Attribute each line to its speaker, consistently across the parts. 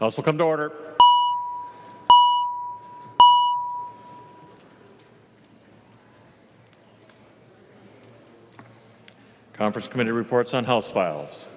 Speaker 1: House will come to order. Conference Committee reports on House files.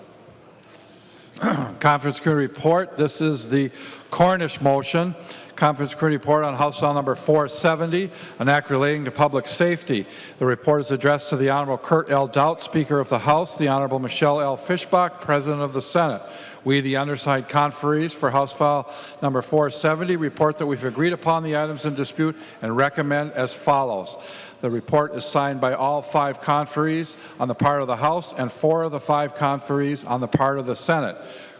Speaker 2: Conference Committee report. This is the Cornish motion. Conference Committee report on House File number 470, an act relating to public safety. The report is addressed to the Honorable Kurt L. Doudt, Speaker of the House, the Honorable Michelle L. Fischbach, President of the Senate. We, the undersigned conferees for House File number 470, report that we've agreed upon the items in dispute and recommend as follows. The report is signed by all 5 conferees on the part of the House and 4 of the 5 conferees on the part of the Senate.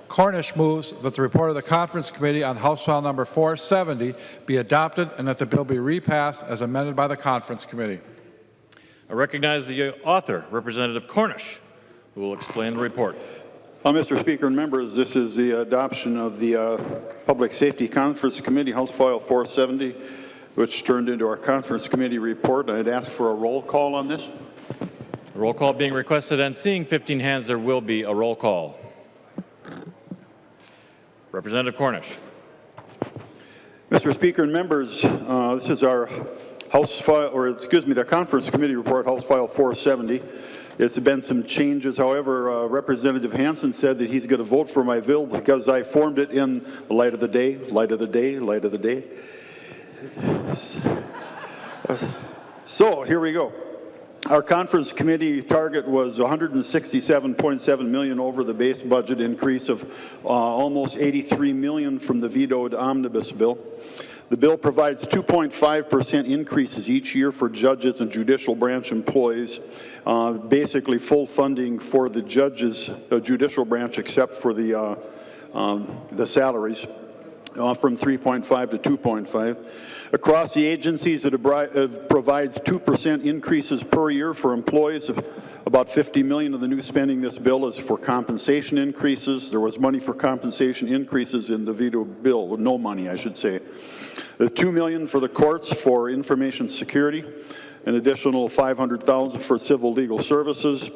Speaker 2: Cornish moves that the report of the Conference Committee on House File number 470 be adopted and that the bill be repassed as amended by the Conference Committee.
Speaker 1: I recognize the author, Representative Cornish, who will explain the report.
Speaker 3: Mr. Speaker and members, this is the adoption of the Public Safety Conference Committee, House File 470, which turned into our Conference Committee report. I'd ask for a roll call on this.
Speaker 1: A roll call being requested, and seeing 15 hands, there will be a roll call. Representative Cornish.
Speaker 3: Mr. Speaker and members, this is our House File, or excuse me, the Conference Committee report, House File 470. It's been some changes. However, Representative Hansen said that he's going to vote for my bill because I formed it in the light of the day, light of the day, light of the day. So here we go. Our Conference Committee target was $167.7 million over the base budget increase of almost $83 million from the vetoed Omnibus bill. The bill provides 2.5% increases each year for judges and judicial branch employees, basically full funding for the judges, the judicial branch, except for the salaries, from 3.5 to 2.5. Across the agencies, it provides 2% increases per year for employees. About $50 million of the new spending this bill is for compensation increases. There was money for compensation increases in the veto bill, no money, I should say. The $2 million for the courts for information security, an additional $500,000 for civil legal services.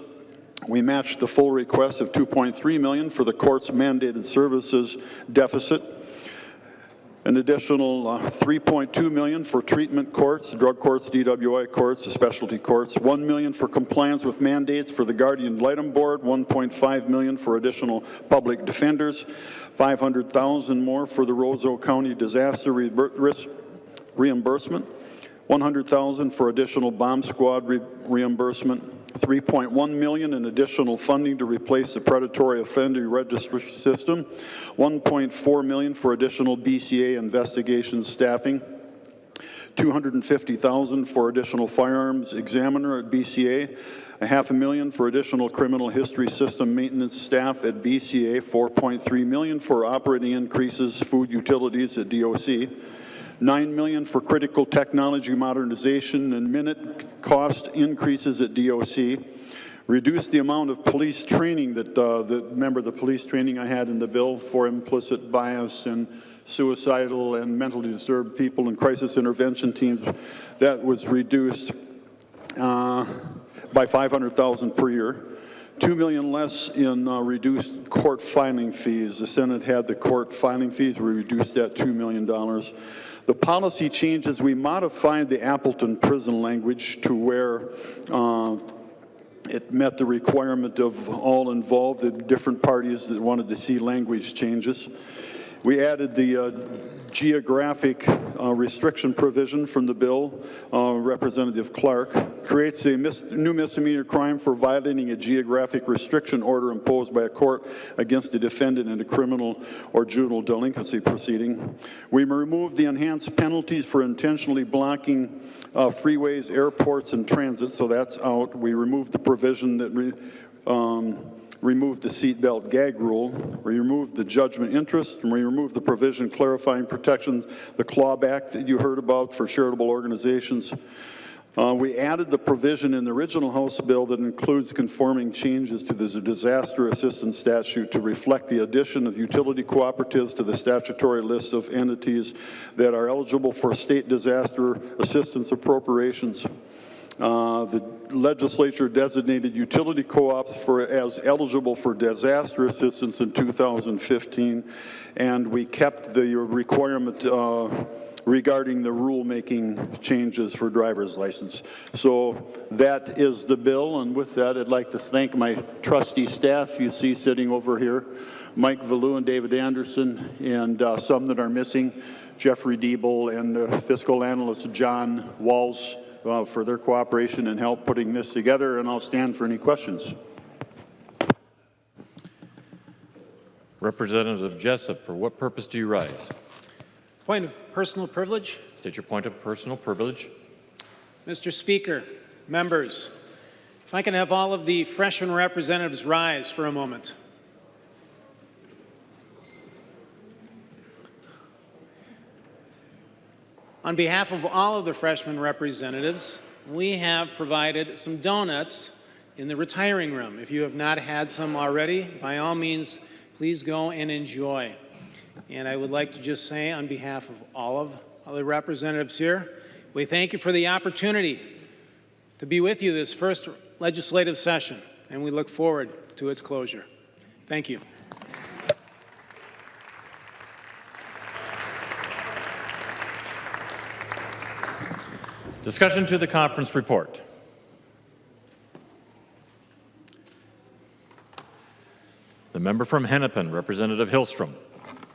Speaker 3: We matched the full request of $2.3 million for the court's mandated services deficit. An additional $3.2 million for treatment courts, drug courts, DWI courts, specialty courts. $1 million for compliance with mandates for the Guardian Lightem Board. $1.5 million for additional public defenders. $500,000 more for the Roseau County disaster risk reimbursement. $100,000 for additional bomb squad reimbursement. $3.1 million in additional funding to replace the predatory offender registry system. $1.4 million for additional BCA investigation staffing. $250,000 for additional firearms examiner at BCA. $500,000 for additional criminal history system maintenance staff at BCA. $4.3 million for operating increases, food utilities at DOC. $9 million for critical technology modernization and minute cost increases at DOC. Reduce the amount of police training that, remember the police training I had in the bill for implicit bias and suicidal and mentally disturbed people and crisis intervention teams, that was reduced by $500,000 per year. $2 million less in reduced court filing fees. The Senate had the court filing fees. We reduced that $2 million. The policy changes, we modified the Appleton prison language to where it met the requirement of all involved, the different parties that wanted to see language changes. We added the geographic restriction provision from the bill. Representative Clark creates a new misdemeanor crime for violating a geographic restriction order imposed by a court against a defendant in a criminal or juvenile delinquency proceeding. We removed the enhanced penalties for intentionally blocking freeways, airports, and transit, so that's out. We removed the provision that removed the seatbelt gag rule, we removed the judgment interest, and we removed the provision clarifying protections, the clawback that you heard about for charitable organizations. We added the provision in the original House bill that includes conforming changes to the disaster assistance statute to reflect the addition of utility cooperatives to the statutory list of entities that are eligible for state disaster assistance appropriations. The legislature designated utility co-ops as eligible for disaster assistance in 2015, and we kept the requirement regarding the rulemaking changes for driver's license. So that is the bill, and with that, I'd like to thank my trustee staff you see sitting over here, Mike Valou and David Anderson, and some that are missing, Jeffrey Diebel and fiscal analyst John Walls, for their cooperation and help putting this together, and I'll stand for any questions.
Speaker 1: Representative Jessup, for what purpose do you rise?
Speaker 4: Point of personal privilege.
Speaker 1: State your point of personal privilege.
Speaker 4: Mr. Speaker, members, if I can have all of the freshman representatives rise for a moment. On behalf of all of the freshman representatives, we have provided some donuts in the retiring room. If you have not had some already, by all means, please go and enjoy. And I would like to just say on behalf of all of the representatives here, we thank you for the opportunity to be with you this first legislative session, and we look forward to its closure. Thank you.
Speaker 1: Discussion to the conference report. The member from Hennepin, Representative Hillstrom.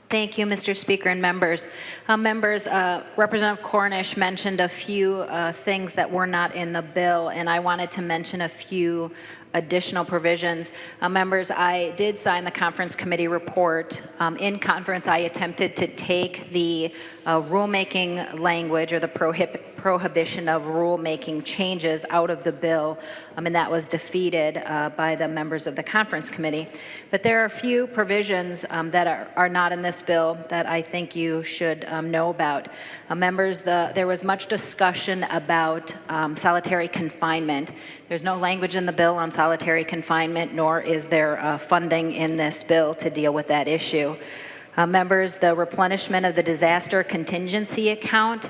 Speaker 5: Thank you, Mr. Speaker and members. Representative Cornish mentioned a few things that were not in the bill, and I wanted to mention a few additional provisions. Members, I did sign the conference committee report. In conference, I attempted to take the rulemaking language or the prohibition of rulemaking changes out of the bill, and that was defeated by the members of the conference committee. But there are a few provisions that are not in this bill that I think you should know about. Members, there was much discussion about solitary confinement. There's no language in the bill on solitary confinement, nor is there funding in this bill to deal with that issue. Members, the replenishment of the disaster contingency account,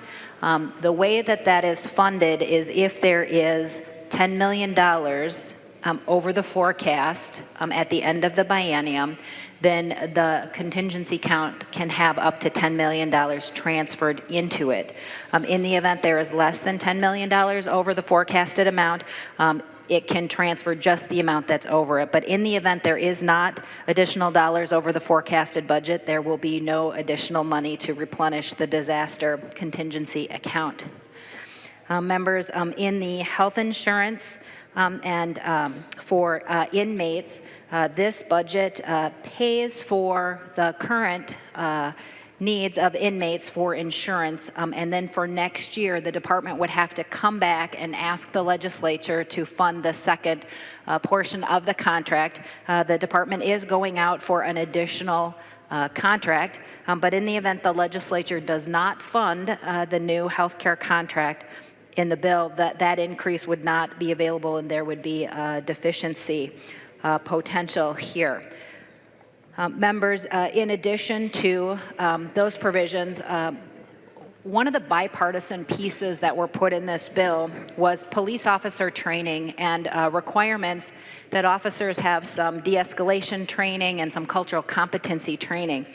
Speaker 5: the way that is funded is if there is $10 million over the forecast at the end of the biennium, then the contingency account can have up to $10 million transferred into it. In the event there is less than $10 million over the forecasted amount, it can transfer just the amount that's over it. But in the event there is not additional dollars over the forecasted budget, there will be no additional money to replenish the disaster contingency account. Members, in the health insurance and for inmates, this budget pays for the current needs of inmates for insurance, and then for next year the department would have to come back and ask the legislature to fund the second portion of the contract. The department is going out for an additional contract, but in the event the legislature does not fund the new health care contract in the bill, that increase would not be available, and there would be a deficiency potential here. Members, in addition to those provisions, one of the bipartisan pieces that were put in this bill was police officer training and requirements that officers have some de-escalation training and some cultural competency training.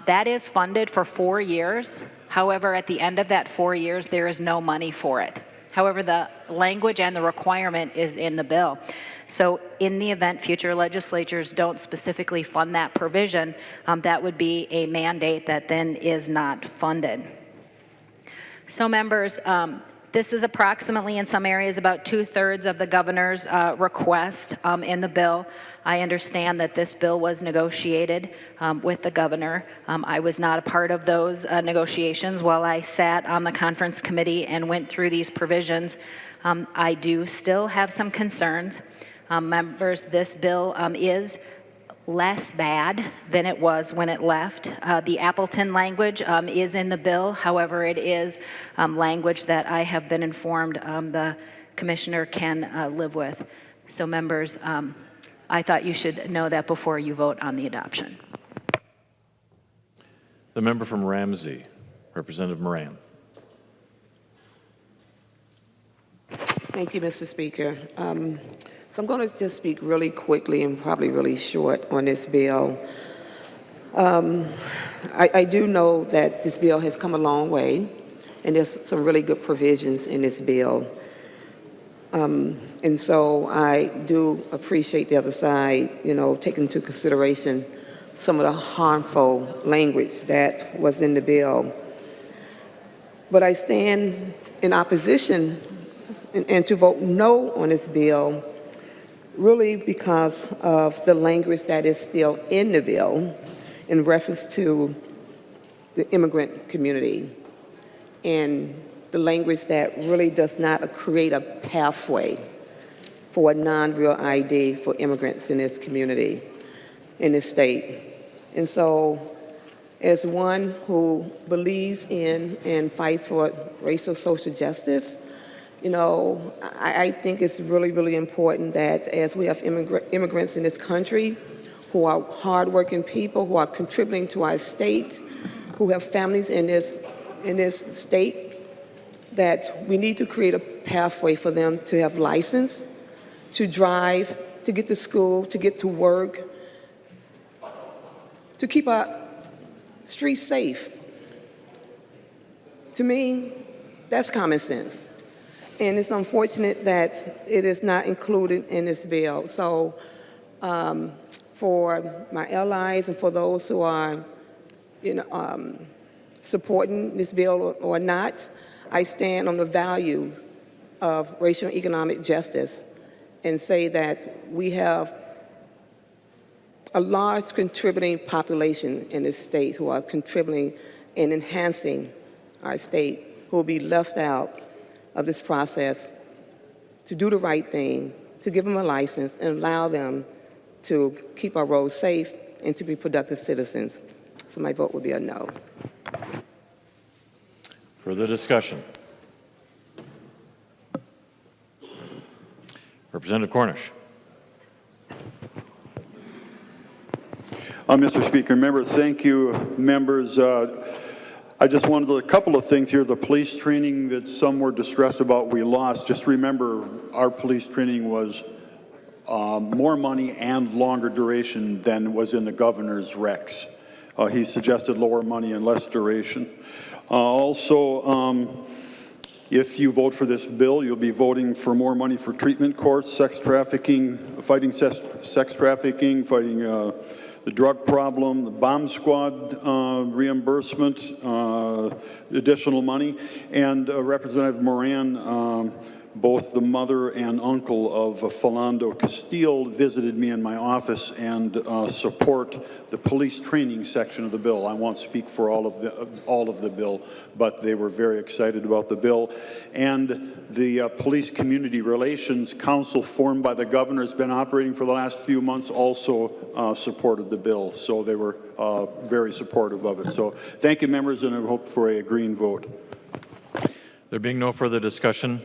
Speaker 5: That is funded for 4 years. However, at the end of that 4 years, there is no money for it. However, the language and the requirement is in the bill. So in the event future legislatures don't specifically fund that provision, that would be a mandate that then is not funded. So members, this is approximately in some areas about 2/3 of the governor's request in the bill. I understand that this bill was negotiated with the governor. I was not a part of those negotiations while I sat on the conference committee and went through these provisions. I do still have some concerns. Members, this bill is less bad than it was when it left. The Appleton language is in the bill. However, it is language that I have been informed the commissioner can live with. So members, I thought you should know that before you vote on the adoption.
Speaker 1: The member from Ramsey, Representative Moran.
Speaker 6: Thank you, Mr. Speaker. So I'm going to just speak really quickly and probably really short on this bill. I do know that this bill has come a long way, and there's some really good provisions in this bill. And so I do appreciate the other side, taking into consideration some of the harmful language that was in the bill. But I stand in opposition and to vote no on this bill, really because of the language that is still in the bill in reference to the immigrant community, and the language that really does not create a pathway for a non-real ID for immigrants in this community, in this state. And so, as one who believes in and fights for racial social justice, I think it's really, really important that as we have immigrants in this country who are hardworking people, who are contributing to our state, who have families in this state, that we need to create a pathway for them to have license, to drive, to get to school, to get to work, to keep our streets safe. To me, that's common sense. And it's unfortunate that it is not included in this bill. So for my allies and for those who are supporting this bill or not, I stand on the values of racial and economic justice and say that we have a large contributing population in this state who are contributing and enhancing our state, who will be left out of this process, to do the right thing, to give them a license and allow them to keep our roads safe and to be productive citizens. So my vote would be a no.
Speaker 1: Further discussion? Representative Cornish.
Speaker 3: Mr. Speaker, members, thank you, members. I just wanted a couple of things here. The police training that some were distressed about we lost. Just remember, our police training was more money and longer duration than was in the governor's recs. He suggested lower money and less duration. Also, if you vote for this bill, you'll be voting for more money for treatment courts, sex trafficking, fighting sex trafficking, fighting the drug problem, the bomb squad reimbursement, additional money. And Representative Moran, both the mother and uncle of Philando Castile visited me in my office and support the police training section of the bill. I won't speak for all of the bill, but they were very excited about the bill. And the Police Community Relations Council formed by the governor has been operating for the last few months, also supported the bill. So they were very supportive of it. So thank you, members, and I hope for a green vote.
Speaker 1: There being no further discussion,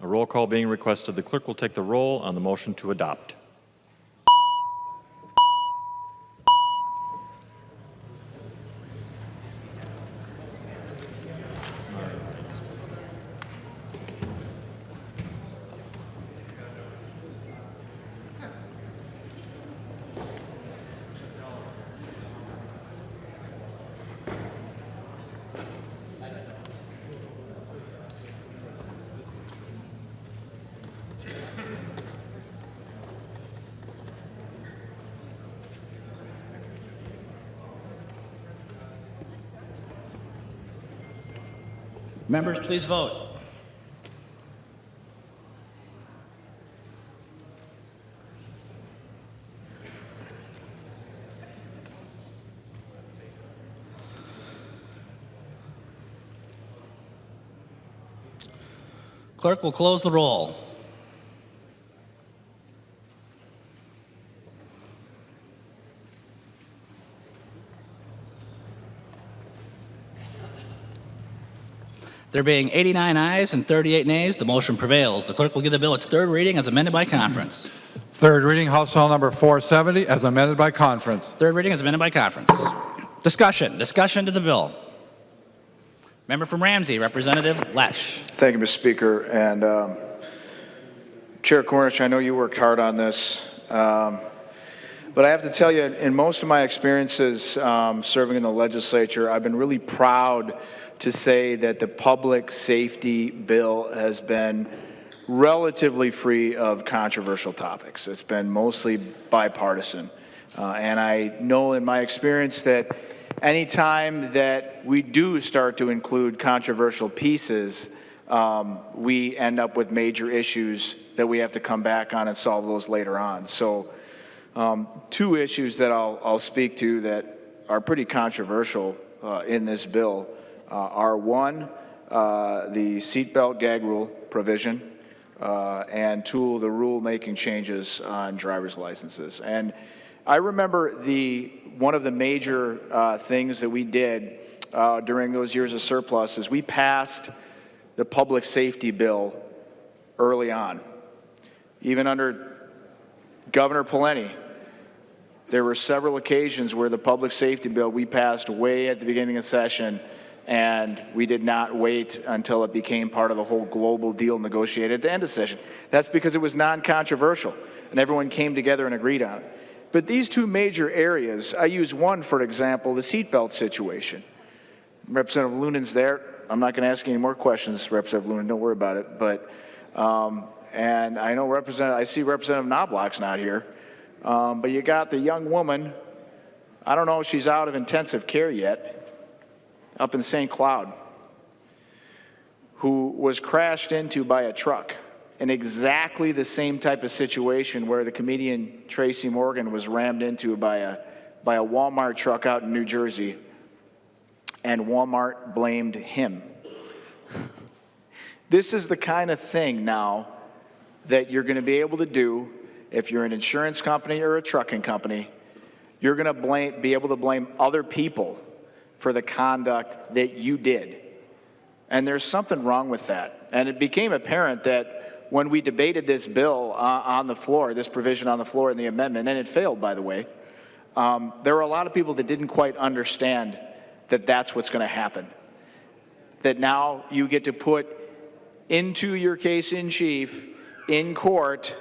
Speaker 1: a roll call being requested, the clerk will take the roll on the motion to adopt.
Speaker 7: Members, please vote. Clerk will close the roll. There being 89 ayes and 38 nays, the motion prevails. The clerk will give the bill its third reading as amended by conference.
Speaker 2: Third reading, House Bill number 470, as amended by conference.
Speaker 7: Third reading as amended by conference. Discussion to the bill. Member from Ramsey, Representative Lesh.
Speaker 8: Thank you, Mr. Speaker. And Chair Cornish, I know you worked hard on this, but I have to tell you, in most of my experiences serving in the legislature, I've been really proud to say that the public safety bill has been relatively free of controversial topics. It's been mostly bipartisan. And I know in my experience that anytime that we do start to include controversial pieces, we end up with major issues that we have to come back on and solve those later on. So two issues that I'll speak to that are pretty controversial in this bill are one, the seatbelt gag rule provision, and two, the rule-making changes on driver's licenses. And I remember one of the major things that we did during those years of surplus is we passed the public safety bill early on. Even under Governor Pawlenty, there were several occasions where the public safety bill we passed way at the beginning of session, and we did not wait until it became part of the whole global deal negotiated at the end of session. That's because it was non-controversial, and everyone came together and agreed on it. But these two major areas, I use one, for example, the seatbelt situation. Representative Loonan's there. I'm not going to ask any more questions, Representative Loonan, don't worry about it. But, and I know I see Representative Knobloch's not here. But you got the young woman, I don't know if she's out of intensive care yet, up in St. Cloud, who was crashed into by a truck in exactly the same type of situation where the comedian Tracy Morgan was rammed into by a Walmart truck out in New Jersey, and Walmart blamed him. This is the kind of thing now that you're going to be able to do if you're an insurance company or a trucking company. You're going to be able to blame other people for the conduct that you did. And there's something wrong with that. And it became apparent that when we debated this bill on the floor, this provision on the floor in the amendment, and it failed, by the way, there were a lot of people that didn't quite understand that that's what's going to happen. That now you get to put into your case in chief, in court,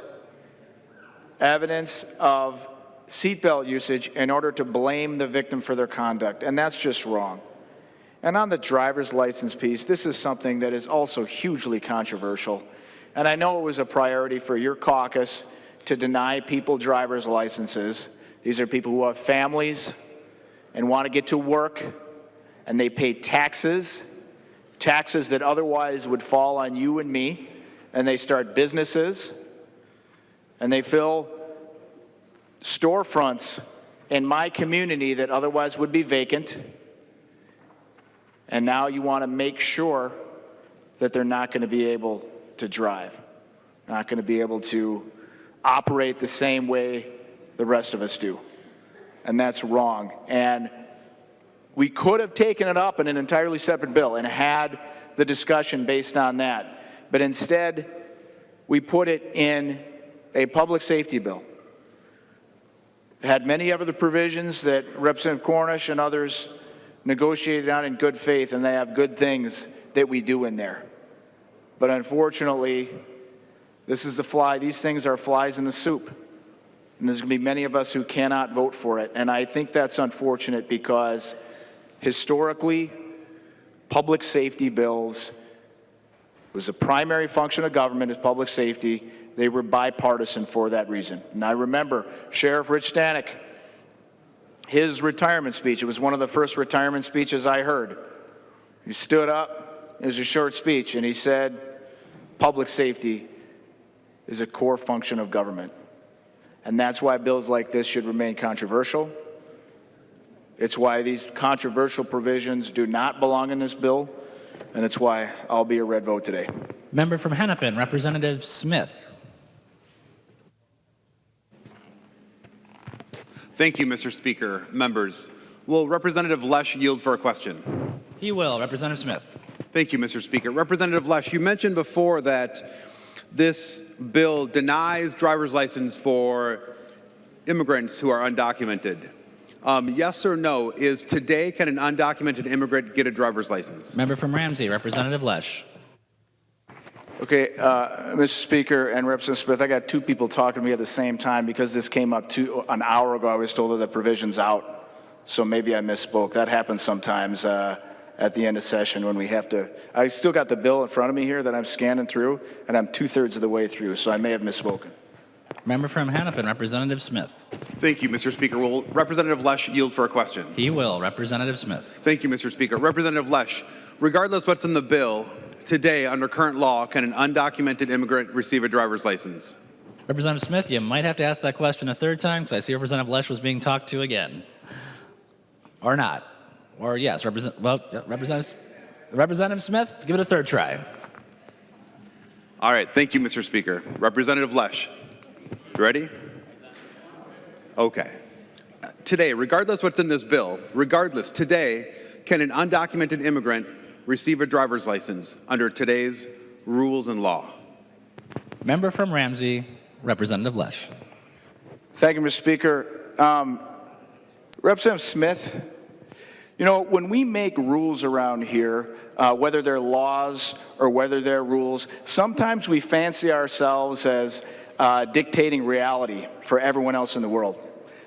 Speaker 8: evidence of seatbelt usage in order to blame the victim for their conduct, and that's just wrong. And on the driver's license piece, this is something that is also hugely controversial. And I know it was a priority for your caucus to deny people driver's licenses. These are people who have families and want to get to work, and they pay taxes that otherwise would fall on you and me, and they start businesses, and they fill storefronts in my community that otherwise would be vacant. And now you want to make sure that they're not going to be able to drive, not going to be able to operate the same way the rest of us do. And that's wrong. And we could have taken it up in an entirely separate bill and had the discussion based on that. But instead, we put it in a public safety bill. It had many other provisions that Representative Cornish and others negotiated on in good faith, and they have good things that we do in there. But unfortunately, this is the fly. These things are flies in the soup. And there's going to be many of us who cannot vote for it. And I think that's unfortunate because historically, public safety bills was a primary function of government is public safety. They were bipartisan for that reason. And I remember Sheriff Rich Stanek, his retirement speech. It was one of the first retirement speeches I heard. He stood up. It was a short speech, and he said, public safety is a core function of government. And that's why bills like this should remain controversial. It's why these controversial provisions do not belong in this bill, and it's why I'll be a red vote today.
Speaker 7: Member from Hennepin, Representative Smith.
Speaker 9: Thank you, Mr. Speaker. Members, will Representative Lesh yield for a question?
Speaker 7: He will. Representative Smith.
Speaker 9: Thank you, Mr. Speaker. Representative Lesh, you mentioned before that this bill denies driver's license for immigrants who are undocumented. Yes or no, is today can an undocumented immigrant get a driver's license?
Speaker 7: Member from Ramsey, Representative Lesh.
Speaker 8: Okay, Mr. Speaker and Representative Smith, I got two people talking to me at the same time because this came up an hour ago. I was told that the provision's out, so maybe I misspoke. That happens sometimes at the end of session when we have to. I still got the bill in front of me here that I'm scanning through, and I'm 2/3 of the way through, so I may have misspoken.
Speaker 7: Member from Hennepin, Representative Smith.
Speaker 9: Thank you, Mr. Speaker. Will Representative Lesh yield for a question?
Speaker 7: He will. Representative Smith.
Speaker 9: Thank you, Mr. Speaker. Representative Lesh, regardless what's in the bill, today, under current law, can an undocumented immigrant receive a driver's license?
Speaker 7: Representative Smith, you might have to ask that question a third time because I see Representative Lesh was being talked to again. Or not. Or yes, Representative Smith, give it a third try.
Speaker 9: All right, thank you, Mr. Speaker. Representative Lesh, you ready? Okay. Today, regardless what's in this bill, today, can an undocumented immigrant receive a driver's license under today's rules and law?
Speaker 7: Member from Ramsey, Representative Lesh.
Speaker 8: Thank you, Mr. Speaker. Representative Smith, you know, when we make rules around here, whether they're laws or whether they're rules, sometimes we fancy ourselves as dictating reality for everyone else in the world.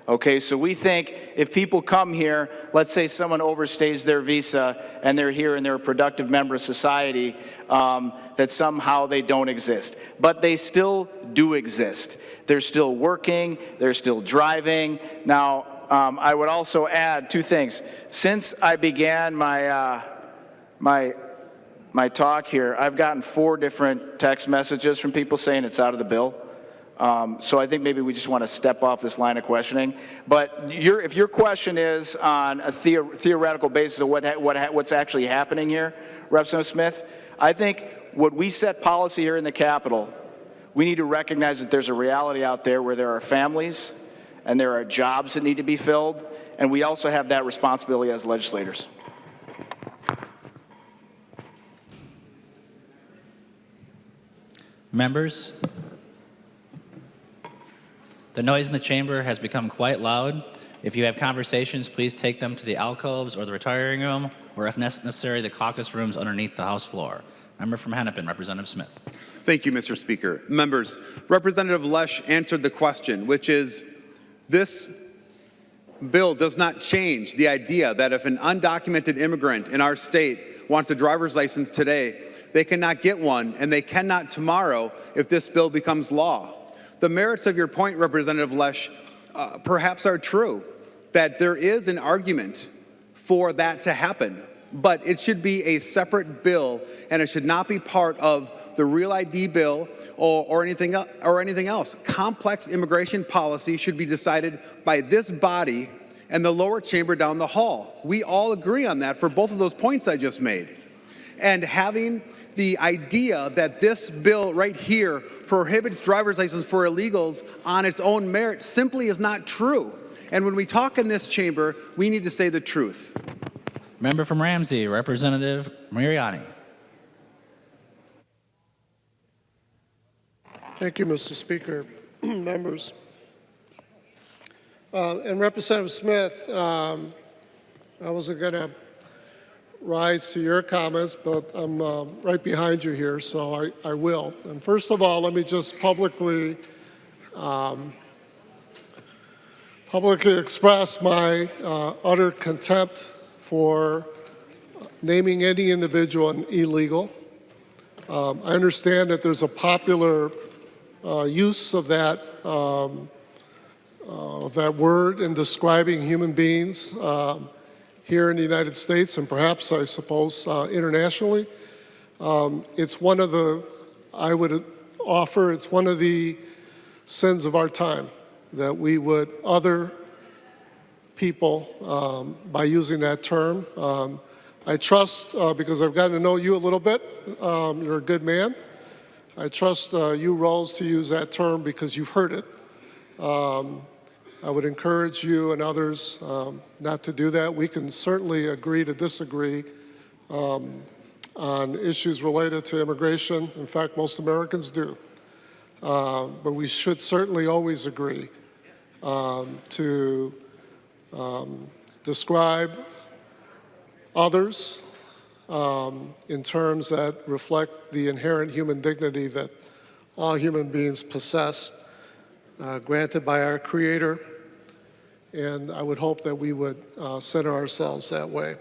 Speaker 8: Okay, so we think if people come here, let's say someone overstays their visa and they're here and they're a productive member of society, that somehow they don't exist. But they still do exist. They're still working, they're still driving. Now, I would also add two things. Since I began my talk here, I've gotten 4 different text messages from people saying it's out of the bill. So I think maybe we just want to step off this line of questioning. But if your question is on a theoretical basis of what's actually happening here, Representative Smith, I think when we set policy here in the Capitol, we need to recognize that there's a reality out there where there are families and there are jobs that need to be filled, and we also have that responsibility as legislators.
Speaker 7: Members, the noise in the chamber has become quite loud. If you have conversations, please take them to the alcoves or the retiring room, or if necessary, the caucus rooms underneath the House floor. Member from Hennepin, Representative Smith.
Speaker 9: Thank you, Mr. Speaker. Members, Representative Lesh answered the question, which is, this bill does not change the idea that if an undocumented immigrant in our state wants a driver's license today, they cannot get one, and they cannot tomorrow if this bill becomes law. The merits of your point, Representative Lesh, perhaps are true, that there is an argument for that to happen, but it should be a separate bill, and it should not be part of the Real ID bill or anything else. Complex immigration policy should be decided by this body and the lower chamber down the hall. We all agree on that for both of those points I just made. And having the idea that this bill right here prohibits driver's license for illegals on its own merit simply is not true. And when we talk in this chamber, we need to say the truth.
Speaker 7: Member from Ramsey, Representative Mariani.
Speaker 10: Thank you, Mr. Speaker. Members. And Representative Smith, I wasn't going to rise to your comments, but I'm right behind you here, so I will. And first of all, let me just publicly express my utter contempt for naming any individual an illegal. I understand that there's a popular use of that word in describing human beings here in the United States and perhaps, I suppose, internationally. It's one of the, I would offer, it's one of the sins of our time that we would other people by using that term. I trust, because I've gotten to know you a little bit, you're a good man. I trust you rose to use that term because you've heard it. I would encourage you and others not to do that. We can certainly agree to disagree on issues related to immigration. In fact, most Americans do. But we should certainly always agree to describe others in terms that reflect the inherent human dignity that all human beings possess, granted by our Creator. And I would hope that we would center ourselves that way.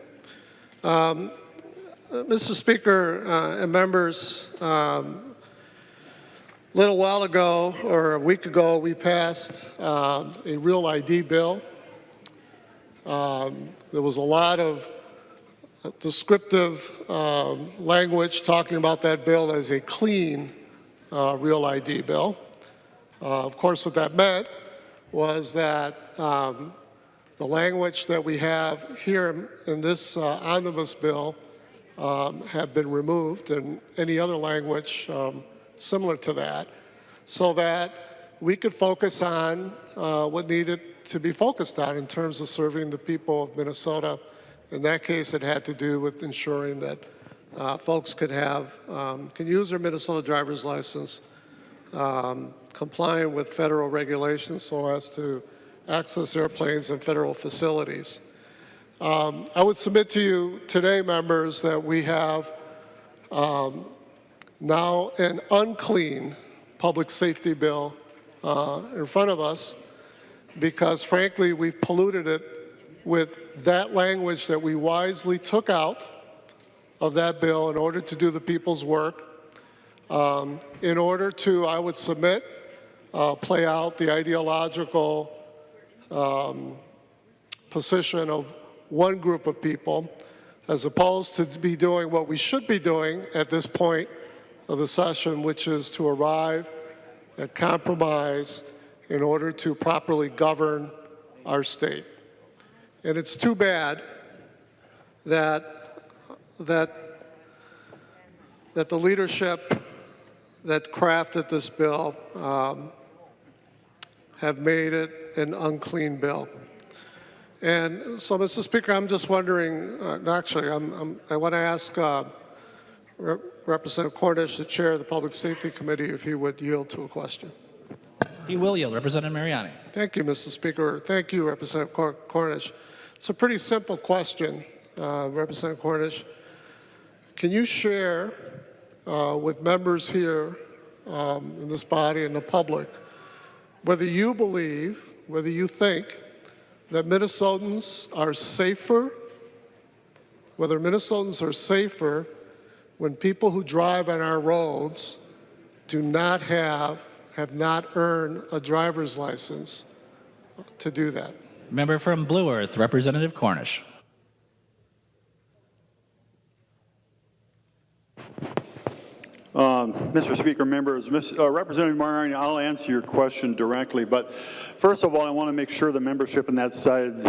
Speaker 10: Mr. Speaker and members, a little while ago, or a week ago, we passed a Real ID bill. There was a lot of descriptive language talking about that bill as a clean Real ID bill. Of course, what that meant was that the language that we have here in this omnibus bill have been removed, and any other language similar to that, so that we could focus on what needed to be focused on in terms of serving the people of Minnesota. In that case, it had to do with ensuring that folks could use their Minnesota driver's license, complying with federal regulations so as to access airplanes and federal facilities. I would submit to you today, members, that we have now an unclean public safety bill in front of us, because frankly we've polluted it with that language that we wisely took out of that bill in order to do the people's work, in order to, I would submit, play out the ideological position of one group of people, as opposed to be doing what we should be doing at this point of the session, which is to arrive at compromise in order to properly govern our state. And it's too bad that the leadership that crafted this bill have made it an unclean bill. And so, Mr. Speaker, I'm just wondering, actually, I want to ask Representative Cornish, the chair of the Public Safety Committee, if he would yield to a question.
Speaker 7: He will yield. Representative Mariani.
Speaker 10: Thank you, Mr. Speaker. Thank you, Representative Cornish. It's a pretty simple question, Representative Cornish. Can you share with members here in this body and the public whether you believe, whether you think that Minnesotans are safer, whether Minnesotans are safer when people who drive on our roads do not have not earned a driver's license to do that?
Speaker 7: Member from Blue Earth, Representative Cornish.
Speaker 3: Mr. Speaker, members, Representative Mariani, I'll answer your question directly, but first of all, I want to make sure the membership on that side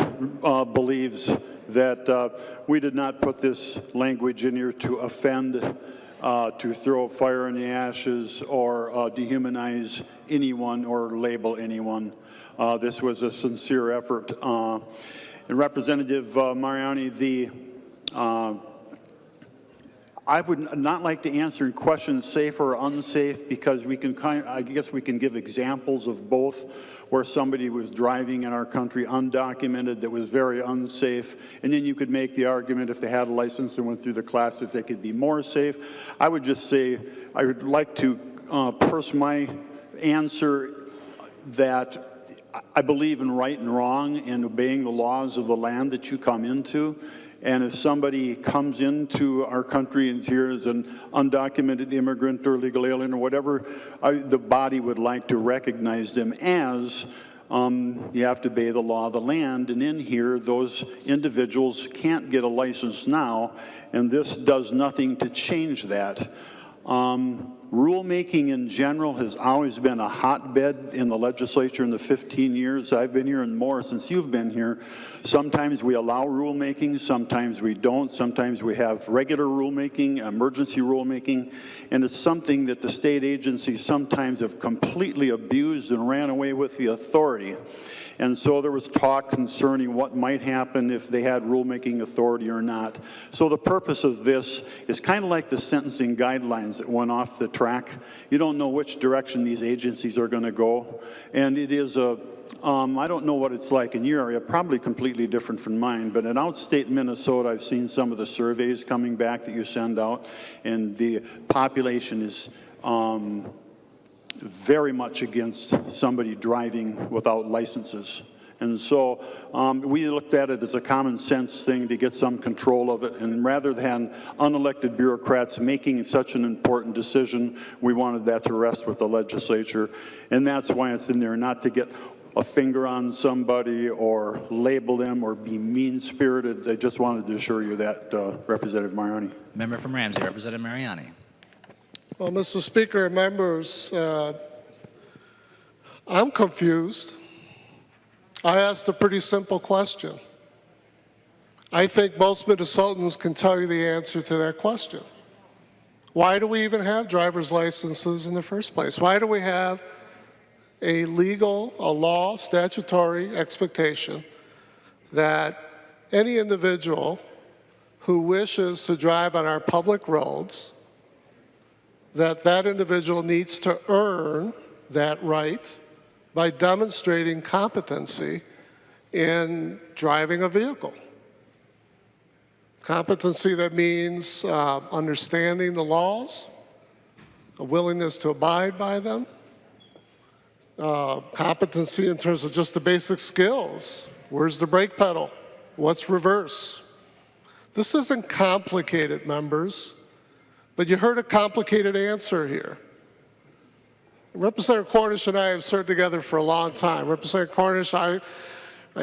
Speaker 3: believes that we did not put this language in here to offend, to throw fire in the ashes, or dehumanize anyone or label anyone. This was a sincere effort. And Representative Mariani, I would not like to answer questions safe or unsafe, because we can I guess we can give examples of both, where somebody was driving in our country undocumented that was very unsafe, and then you could make the argument if they had a license and went through the classes they could be more safe. I would just say I would like to purse my answer that I believe in right and wrong and obeying the laws of the land that you come into. And if somebody comes into our country and is here as an undocumented immigrant or legal alien or whatever, the body would like to recognize them as, you have to obey the law of the land. And in here, those individuals can't get a license now, and this does nothing to change that. Rulemaking in general has always been a hotbed in the legislature in the 15 years I've been here, and more since you've been here. Sometimes we allow rulemaking, sometimes we don't, sometimes we have regular rulemaking, emergency rulemaking, and it's something that the state agencies sometimes have completely abused and ran away with the authority. And so there was talk concerning what might happen if they had rulemaking authority or not. So the purpose of this is kind of like the sentencing guidelines that went off the track. You don't know which direction these agencies are going to go. And it is a, I don't know what it's like in your area, probably completely different from mine, but in outstate Minnesota, I've seen some of the surveys coming back that you send out, and the population is very much against somebody driving without licenses. And so we looked at it as a common sense thing to get some control of it. And rather than unelected bureaucrats making such an important decision, we wanted that to rest with the legislature. And that's why it's in there, not to get a finger on somebody or label them or be mean-spirited. I just wanted to assure you that, Representative Mariani.
Speaker 7: Member from Ramsey, Representative Mariani.
Speaker 10: Well, Mr. Speaker and members, I'm confused. I asked a pretty simple question. I think most Minnesotans can tell you the answer to that question. Why do we even have driver's licenses in the first place? Why do we have a legal, a law, statutory expectation that any individual who wishes to drive on our public roads, that individual needs to earn that right by demonstrating competency in driving a vehicle? Competency that means understanding the laws, a willingness to abide by them, competency in terms of just the basic skills. Where's the brake pedal? What's reverse? This isn't complicated, members, but you heard a complicated answer here. Representative Cornish and I have served together for a long time. Representative Cornish, I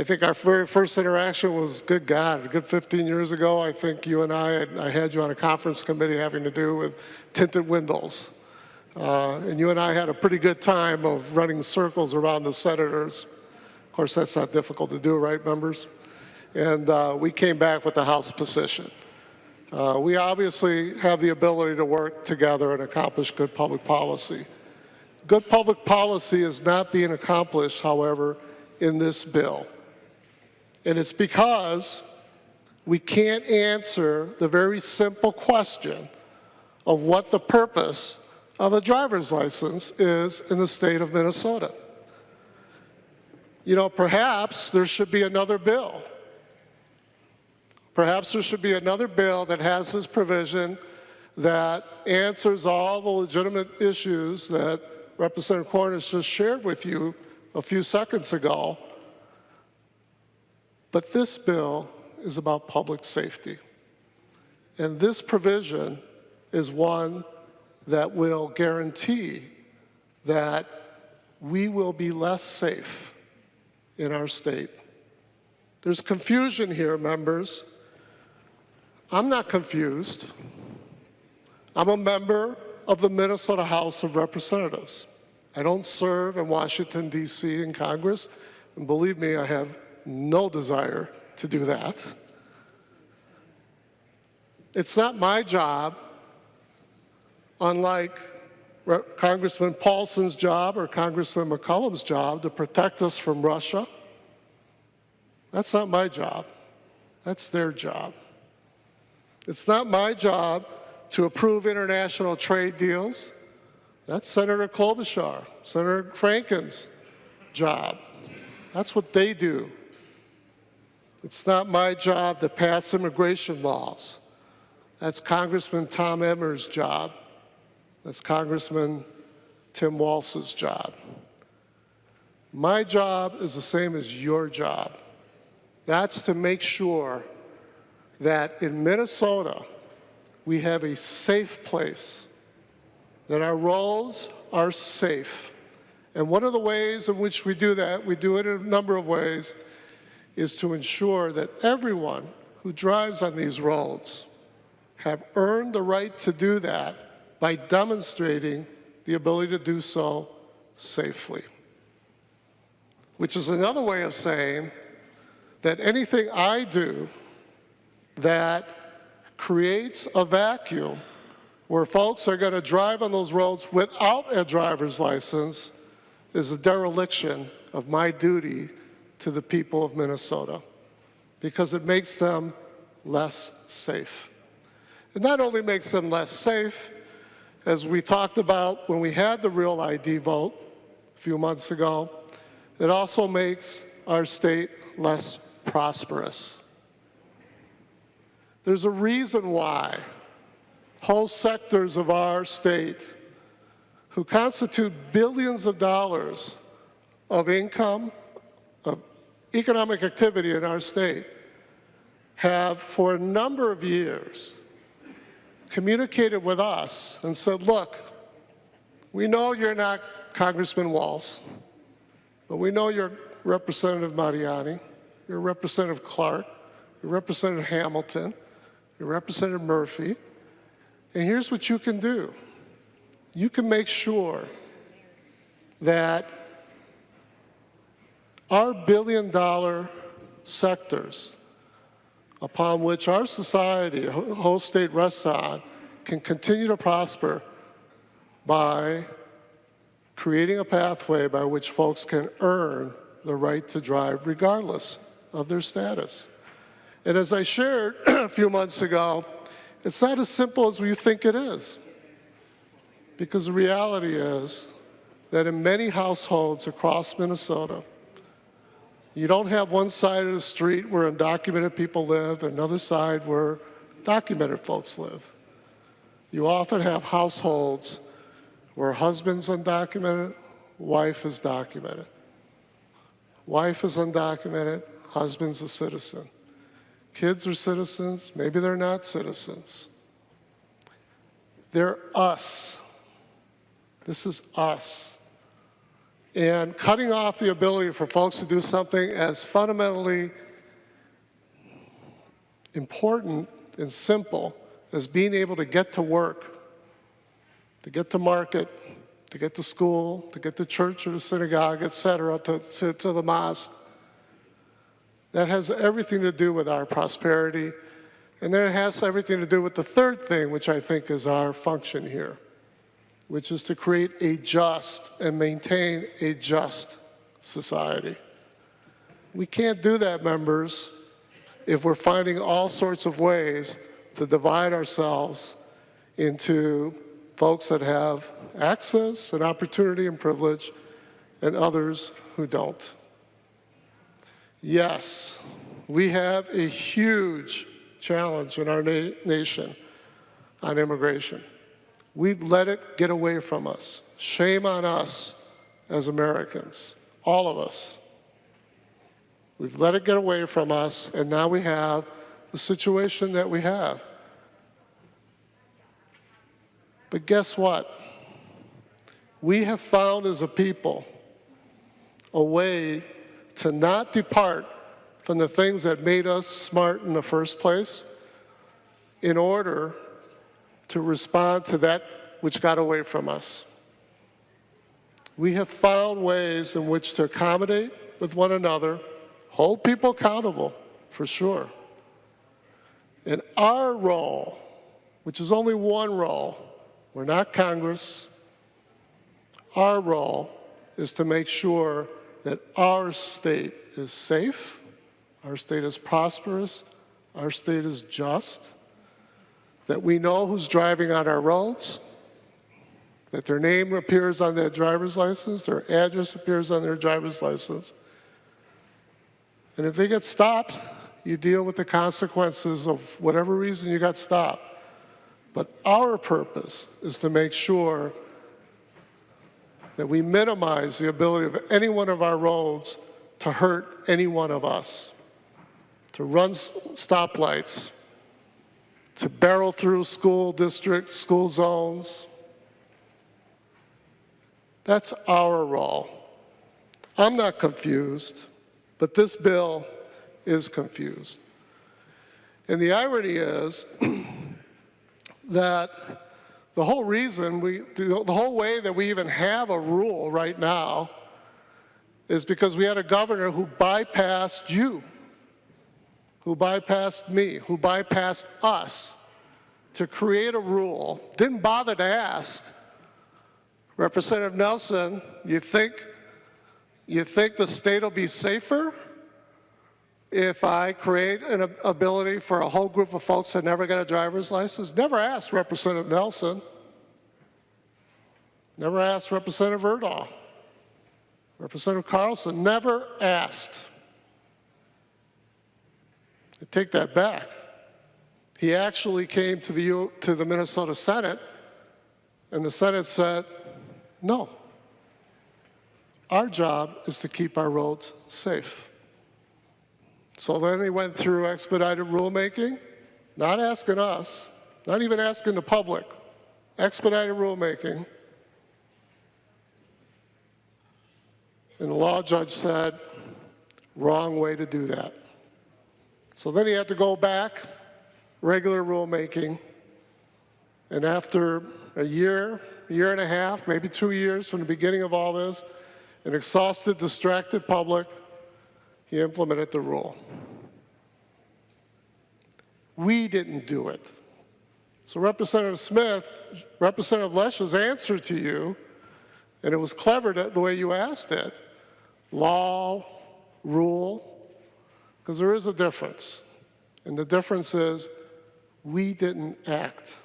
Speaker 10: think our very first interaction was, good God, a good 15 years ago. I think you and I had you on a conference committee having to do with tinted windows. And you and I had a pretty good time of running circles around the senators. Of course, that's not difficult to do, right, members? And we came back with the House position. We obviously have the ability to work together and accomplish good public policy. Good public policy is not being accomplished, however, in this bill. And it's because we can't answer the very simple question of what the purpose of a driver's license is in the state of Minnesota. You know, perhaps there should be another bill. Perhaps there should be another bill that has this provision that answers all the legitimate issues that Representative Cornish just shared with you a few seconds ago. But this bill is about public safety. And this provision is one that will guarantee that we will be less safe in our state. There's confusion here, members. I'm not confused. I'm a member of the Minnesota House of Representatives. I don't serve in Washington, D.C. in Congress, and believe me, I have no desire to do that. It's not my job, unlike Congressman Paulson's job or Congressman McCollum's job, to protect us from Russia. That's not my job. That's their job. It's not my job to approve international trade deals. That's Senator Klobuchar, Senator Franken's job. That's what they do. It's not my job to pass immigration laws. That's Congressman Tom Emmer's job. That's Congressman Tim Walz's job. My job is the same as your job. That's to make sure that in Minnesota, we have a safe place, that our roads are safe. And one of the ways in which we do that, we do it in a number of ways, is to ensure that everyone who drives on these roads have earned the right to do that by demonstrating the ability to do so safely. Which is another way of saying that anything I do that creates a vacuum where folks are going to drive on those roads without a driver's license is a dereliction of my duty to the people of Minnesota, because it makes them less safe. It not only makes them less safe, as we talked about when we had the real ID vote a few months ago, it also makes our state less prosperous. There's a reason why whole sectors of our state who constitute billions of dollars of income, of economic activity in our state, have for a number of years communicated with us and said, look, we know you're not Congressman Walz, but we know you're Representative Mariani, you're Representative Clark, you're Representative Hamilton, you're Representative Murphy, and here's what you can do. You can make sure that our billion-dollar sectors upon which our society, the whole state rests on, can continue to prosper by creating a pathway by which folks can earn the right to drive regardless of their status. And as I shared a few months ago, it's not as simple as we think it is. Because the reality is that in many households across Minnesota, you don't have one side of the street where undocumented people live and another side where documented folks live. You often have households where husband's undocumented, wife is documented. Wife is undocumented, husband's a citizen. Kids are citizens, maybe they're not citizens. They're us. This is us. And cutting off the ability for folks to do something as fundamentally important and simple as being able to get to work, to get to market, to get to school, to get to church or the synagogue, et cetera, to the mosque, that has everything to do with our prosperity. And then it has everything to do with the third thing, which I think is our function here, which is to create a just and maintain a just society. We can't do that, members, if we're finding all sorts of ways to divide ourselves into folks that have access and opportunity and privilege and others who don't. Yes, we have a huge challenge in our nation on immigration. We've let it get away from us. Shame on us as Americans, all of us. We've let it get away from us, and now we have the situation that we have. But guess what? We have found as a people a way to not depart from the things that made us smart in the first place in order to respond to that which got away from us. We have found ways in which to accommodate with one another, hold people accountable, for sure. And our role, which is only one role, we're not Congress, our role is to make sure that our state is safe, our state is prosperous, our state is just, that we know who's driving on our roads, that their name appears on their driver's license, their address appears on their driver's license. And if they get stopped, you deal with the consequences of whatever reason you got stopped. But our purpose is to make sure that we minimize the ability of any one of our roads to hurt any one of us, to run stoplights, to barrel through school districts, school zones. That's our role. I'm not confused, but this bill is confused. And the irony is that the whole reason, the whole way that we even have a rule right now is because we had a governor who bypassed you, who bypassed me, who bypassed us to create a rule, didn't bother to ask. Representative Nelson, you think the state will be safer if I create an ability for a whole group of folks that never got a driver's license? Never asked Representative Nelson. Never asked Representative Erdahl. Representative Carlson never asked. I take that back. He actually came to the Minnesota Senate, and the Senate said, no. Our job is to keep our roads safe. So then he went through expedited rulemaking, not asking us, not even asking the public, expedited rulemaking. And the law judge said, wrong way to do that. So then he had to go back, regular rulemaking, and after a year and a half, maybe 2 years from the beginning of all this, an exhausted, distracted public, he implemented the rule. We didn't do it. So Representative Smith, Representative Lesch's answer to you, and it was clever the way you asked it, law, rule, because there is a difference. And the difference is we didn't act.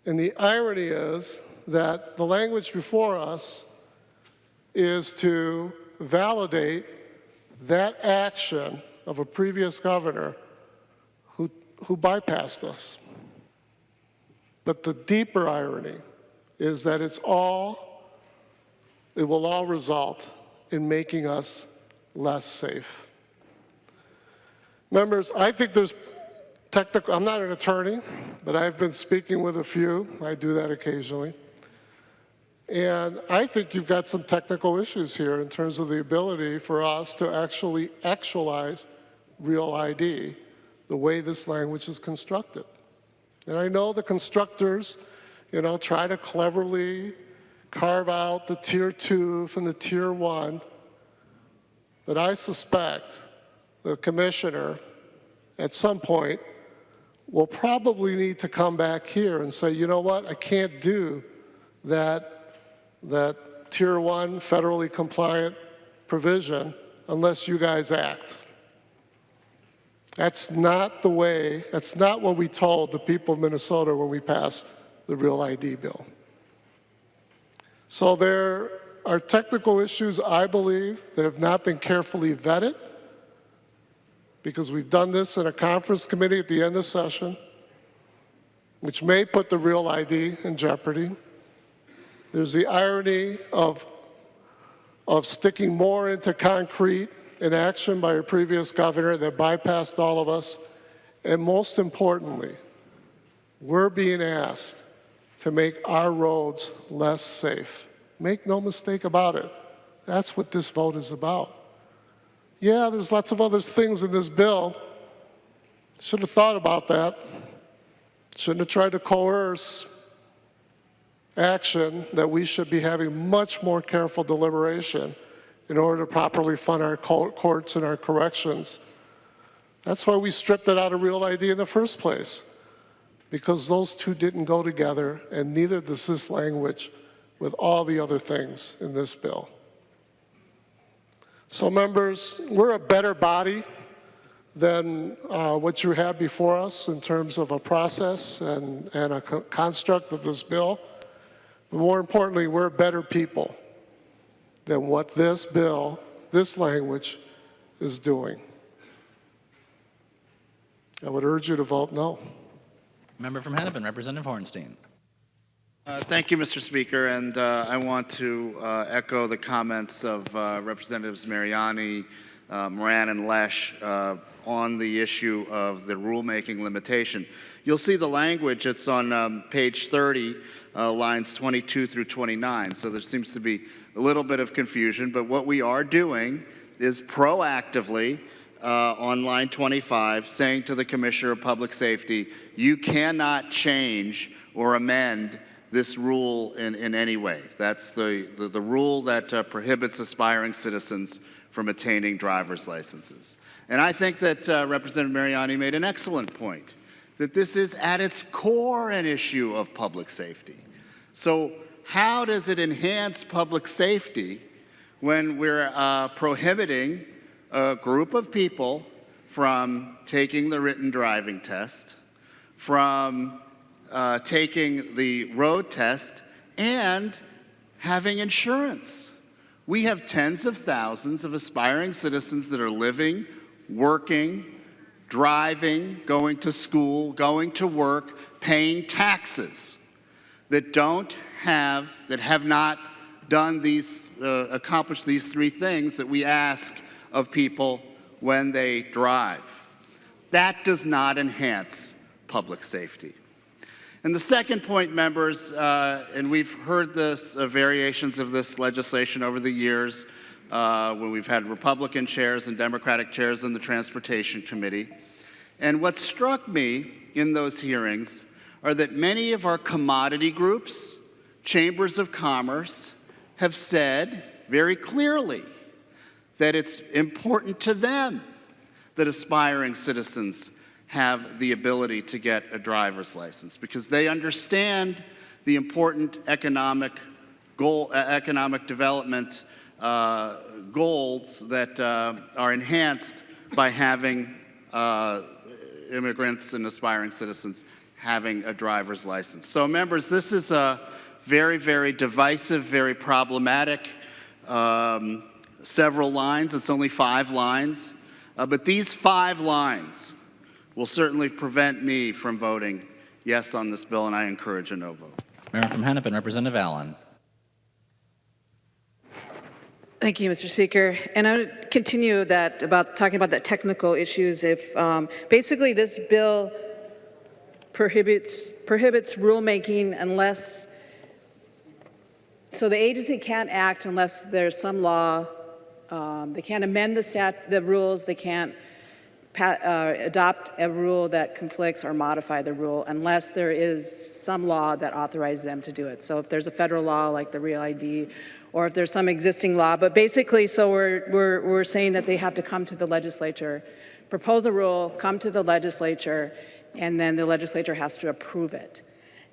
Speaker 10: And the irony is that the language before us is to validate that action of a previous governor who bypassed us. But the deeper irony is that it will all result in making us less safe. Members, I think there's technical, I'm not an attorney, but I've been speaking with a few. I do that occasionally. And I think you've got some technical issues here in terms of the ability for us to actually actualize real ID the way this language is constructed. And I know the constructors, try to cleverly carve out the tier 2 from the tier 1, but I suspect the commissioner at some point will probably need to come back here and say, you know what, I can't do that tier 1 federally compliant provision unless you guys act. That's not the way, that's not what we told the people of Minnesota when we passed the Real ID bill. So there are technical issues, I believe, that have not been carefully vetted, because we've done this in a conference committee at the end of session, which may put the Real ID in jeopardy. There's the irony of sticking more into concrete in action by a previous governor that bypassed all of us. And most importantly, we're being asked to make our roads less safe. Make no mistake about it. That's what this vote is about. Yeah, there's lots of other things in this bill. Should have thought about that. Shouldn't have tried to coerce action that we should be having much more careful deliberation in order to properly fund our courts and our corrections. That's why we stripped it out of Real ID in the first place, because those two didn't go together, and neither does this language with all the other things in this bill. So members, we're a better body than what you have before us in terms of a process and a construct of this bill. But more importantly, we're better people than what this bill, this language, is doing. I would urge you to vote no.
Speaker 7: Member from Hennepin, Representative Hornstein.
Speaker 11: Thank you, Mr. Speaker, and I want to echo the comments of Representatives Mariani, Moran, and Lesch on the issue of the rulemaking limitation. You'll see the language, it's on page 30, lines 22 through 29, so there seems to be a little bit of confusion, but what we are doing is proactively on line 25 saying to the Commissioner of Public Safety, you cannot change or amend this rule in any way. That's the rule that prohibits aspiring citizens from attaining driver's licenses. And I think that Representative Mariani made an excellent point, that this is at its core an issue of public safety. So how does it enhance public safety when we're prohibiting a group of people from taking the written driving test, from taking the road test and having insurance. We have tens of thousands of aspiring citizens that are living, working, driving, going to school, going to work, paying taxes that have not done these, accomplished these three things that we ask of people when they drive. That does not enhance public safety. And the second point, members, and we've heard this, variations of this legislation over the years when we've had Republican chairs and Democratic chairs in the Transportation Committee. And what struck me in those hearings are that many of our commodity groups, chambers of commerce, have said very clearly that it's important to them that aspiring citizens have the ability to get a driver's license because they understand the important economic development goals that are enhanced by having immigrants and aspiring citizens having a driver's license. So members, this is a very, very divisive, very problematic, several lines. It's only 5 lines. But these 5 lines will certainly prevent me from voting yes on this bill, and I encourage a no vote.
Speaker 7: Member from Hennepin, Representative Allen.
Speaker 12: Thank you, Mr. Speaker. And I would continue that about talking about the technical issues. If basically this bill prohibits rulemaking unless, so the agency can't act unless there's some law. They can't amend the rules. They can't adopt a rule that conflicts or modify the rule unless there is some law that authorizes them to do it. So if there's a federal law like the Real ID, or if there's some existing law, but basically, so we're saying that they have to come to the legislature, propose a rule, come to the legislature, and then the legislature has to approve it.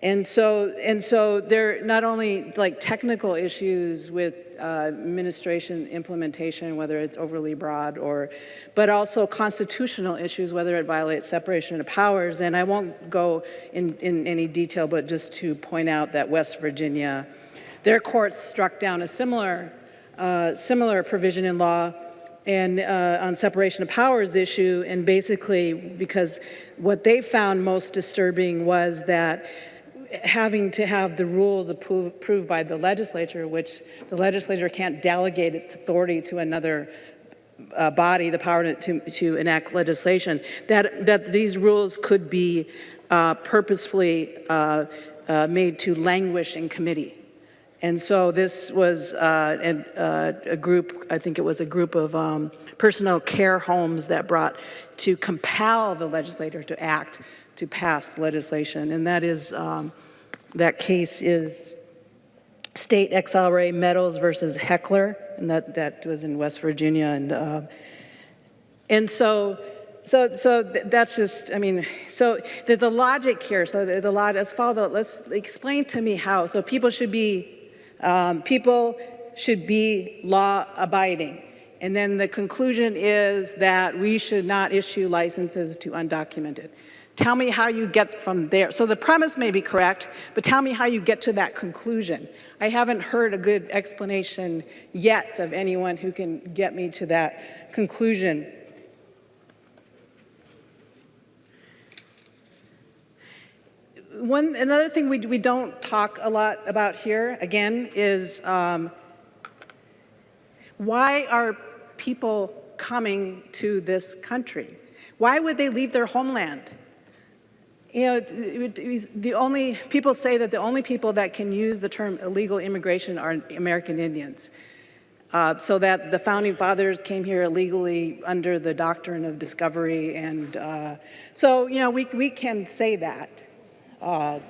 Speaker 12: And so there are not only like technical issues with administration implementation, whether it's overly broad but also constitutional issues, whether it violates separation of powers. And I won't go in any detail, but just to point out that West Virginia, their courts struck down a similar provision in law and on separation of powers issue, and basically because what they found most disturbing was that having to have the rules approved by the legislature, which the legislature can't delegate its authority to another body, the power to enact legislation, that these rules could be purposefully made to languish in committee. And so this was a group, I think it was a group of personal care homes that brought to compel the legislator to act to pass legislation. And that is, that case is State XLRA Meadows versus Heckler, and that was in West Virginia. And so that's just, I mean, so the logic here, so the logic, let's explain to me how. So people should be law abiding. And then the conclusion is that we should not issue licenses to undocumented. Tell me how you get from there. So the premise may be correct, but tell me how you get to that conclusion. I haven't heard a good explanation yet of anyone who can get me to that conclusion. Another thing we don't talk a lot about here, again, is why are people coming to this country? Why would they leave their homeland? You know, people say that the only people that can use the term illegal immigration are American Indians. So that the founding fathers came here illegally under the doctrine of discovery, and so you know we can say that. But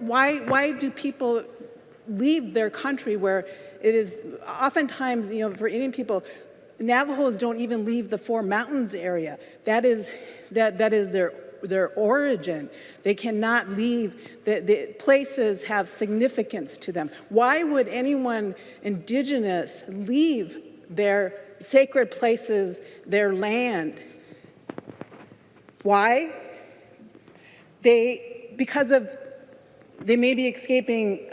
Speaker 12: why do people leave their country where it is oftentimes, you know, for Indian people, Navajos don't even leave the Four Mountains area. That is their origin. They cannot leave. The places have significance to them. Why would anyone indigenous leave their sacred places, their land? Why? they may be escaping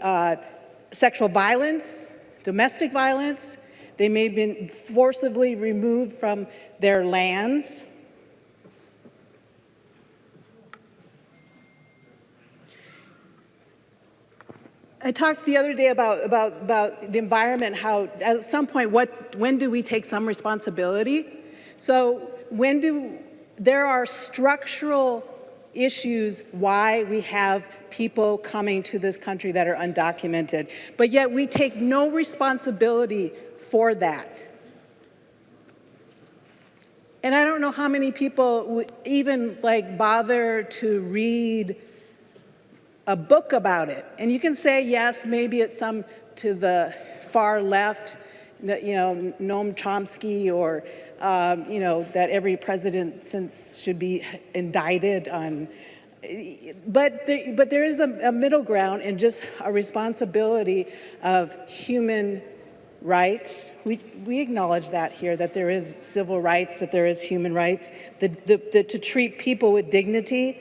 Speaker 12: sexual violence, domestic violence. They may have been forcibly removed from their lands. I talked the other day about the environment, how at some point, when do we take some responsibility? So there are structural issues why we have people coming to this country that are undocumented, but yet we take no responsibility for that. And I don't know how many people even bother to read a book about it. And you can say, yes, maybe it's some to the far left, Noam Chomsky, or that every president since should be indicted on. But there is a middle ground and just a responsibility of human rights. We acknowledge that here, that there is civil rights, that there is human rights, to treat people with dignity.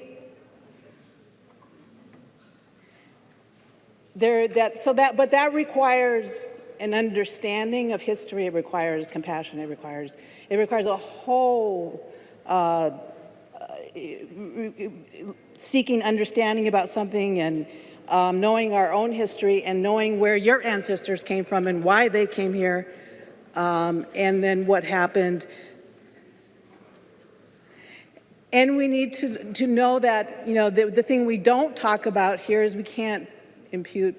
Speaker 12: But that requires an understanding of history. It requires compassion. It requires a whole seeking understanding about something, and knowing our own history, and knowing where your ancestors came from and why they came here, and then what happened. And we need to know that the thing we don't talk about here is we can't impute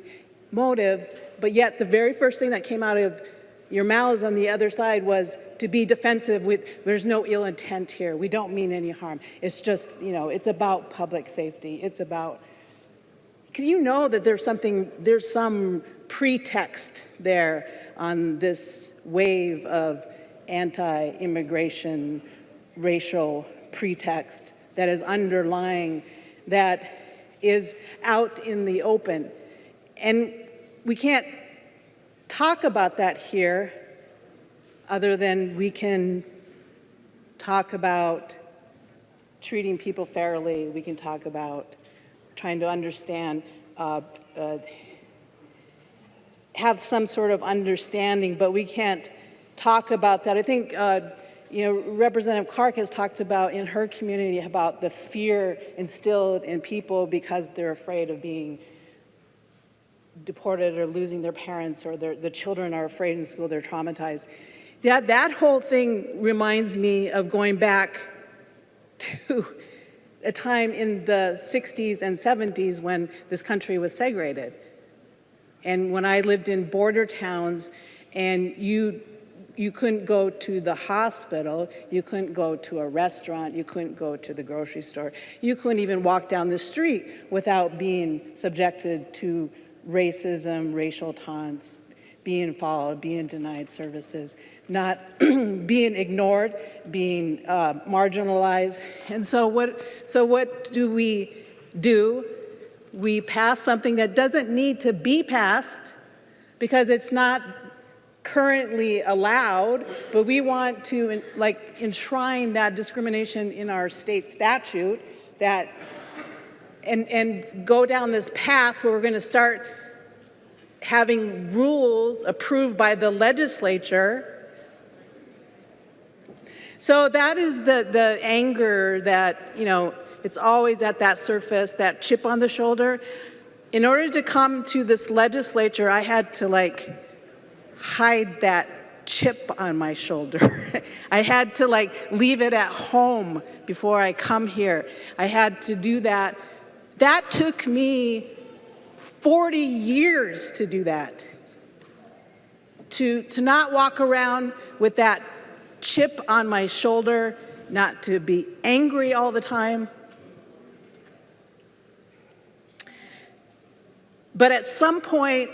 Speaker 12: motives, but yet the very first thing that came out of your mouths on the other side was to be defensive with, there's no ill intent here, we don't mean any harm. It's just, it's about public safety. It's about, because that there's some pretext there on this wave of anti-immigration racial pretext that is underlying, that is out in the open. And we can't talk about that here other than we can talk about treating people fairly. We can talk about trying to understand, have some sort of understanding, but we can't talk about that. I think Representative Clark has talked about in her community about the fear instilled in people because they're afraid of being deported or losing their parents, or the children are afraid in school, they're traumatized. That whole thing reminds me of going back to a time in the 60s and 70s when this country was segregated. And when I lived in border towns, and you couldn't go to the hospital, you couldn't go to a restaurant, you couldn't go to the grocery store, you couldn't even walk down the street without being subjected to racism, racial taunts, being followed, being denied services, not being ignored, being marginalized. And so what do? We pass something that doesn't need to be passed because it's not currently allowed, but we want to enshrine that discrimination in our state statute, and go down this path where we're going to start having rules approved by the legislature. So that is the anger that, it's always at that surface, that chip on the shoulder. In order to come to this legislature, I had to hide that chip on my shoulder. I had to leave it at home before I come here. I had to do that. That took me 40 years to do that. To not walk around with that chip on my shoulder, not to be angry all the time. But at some point,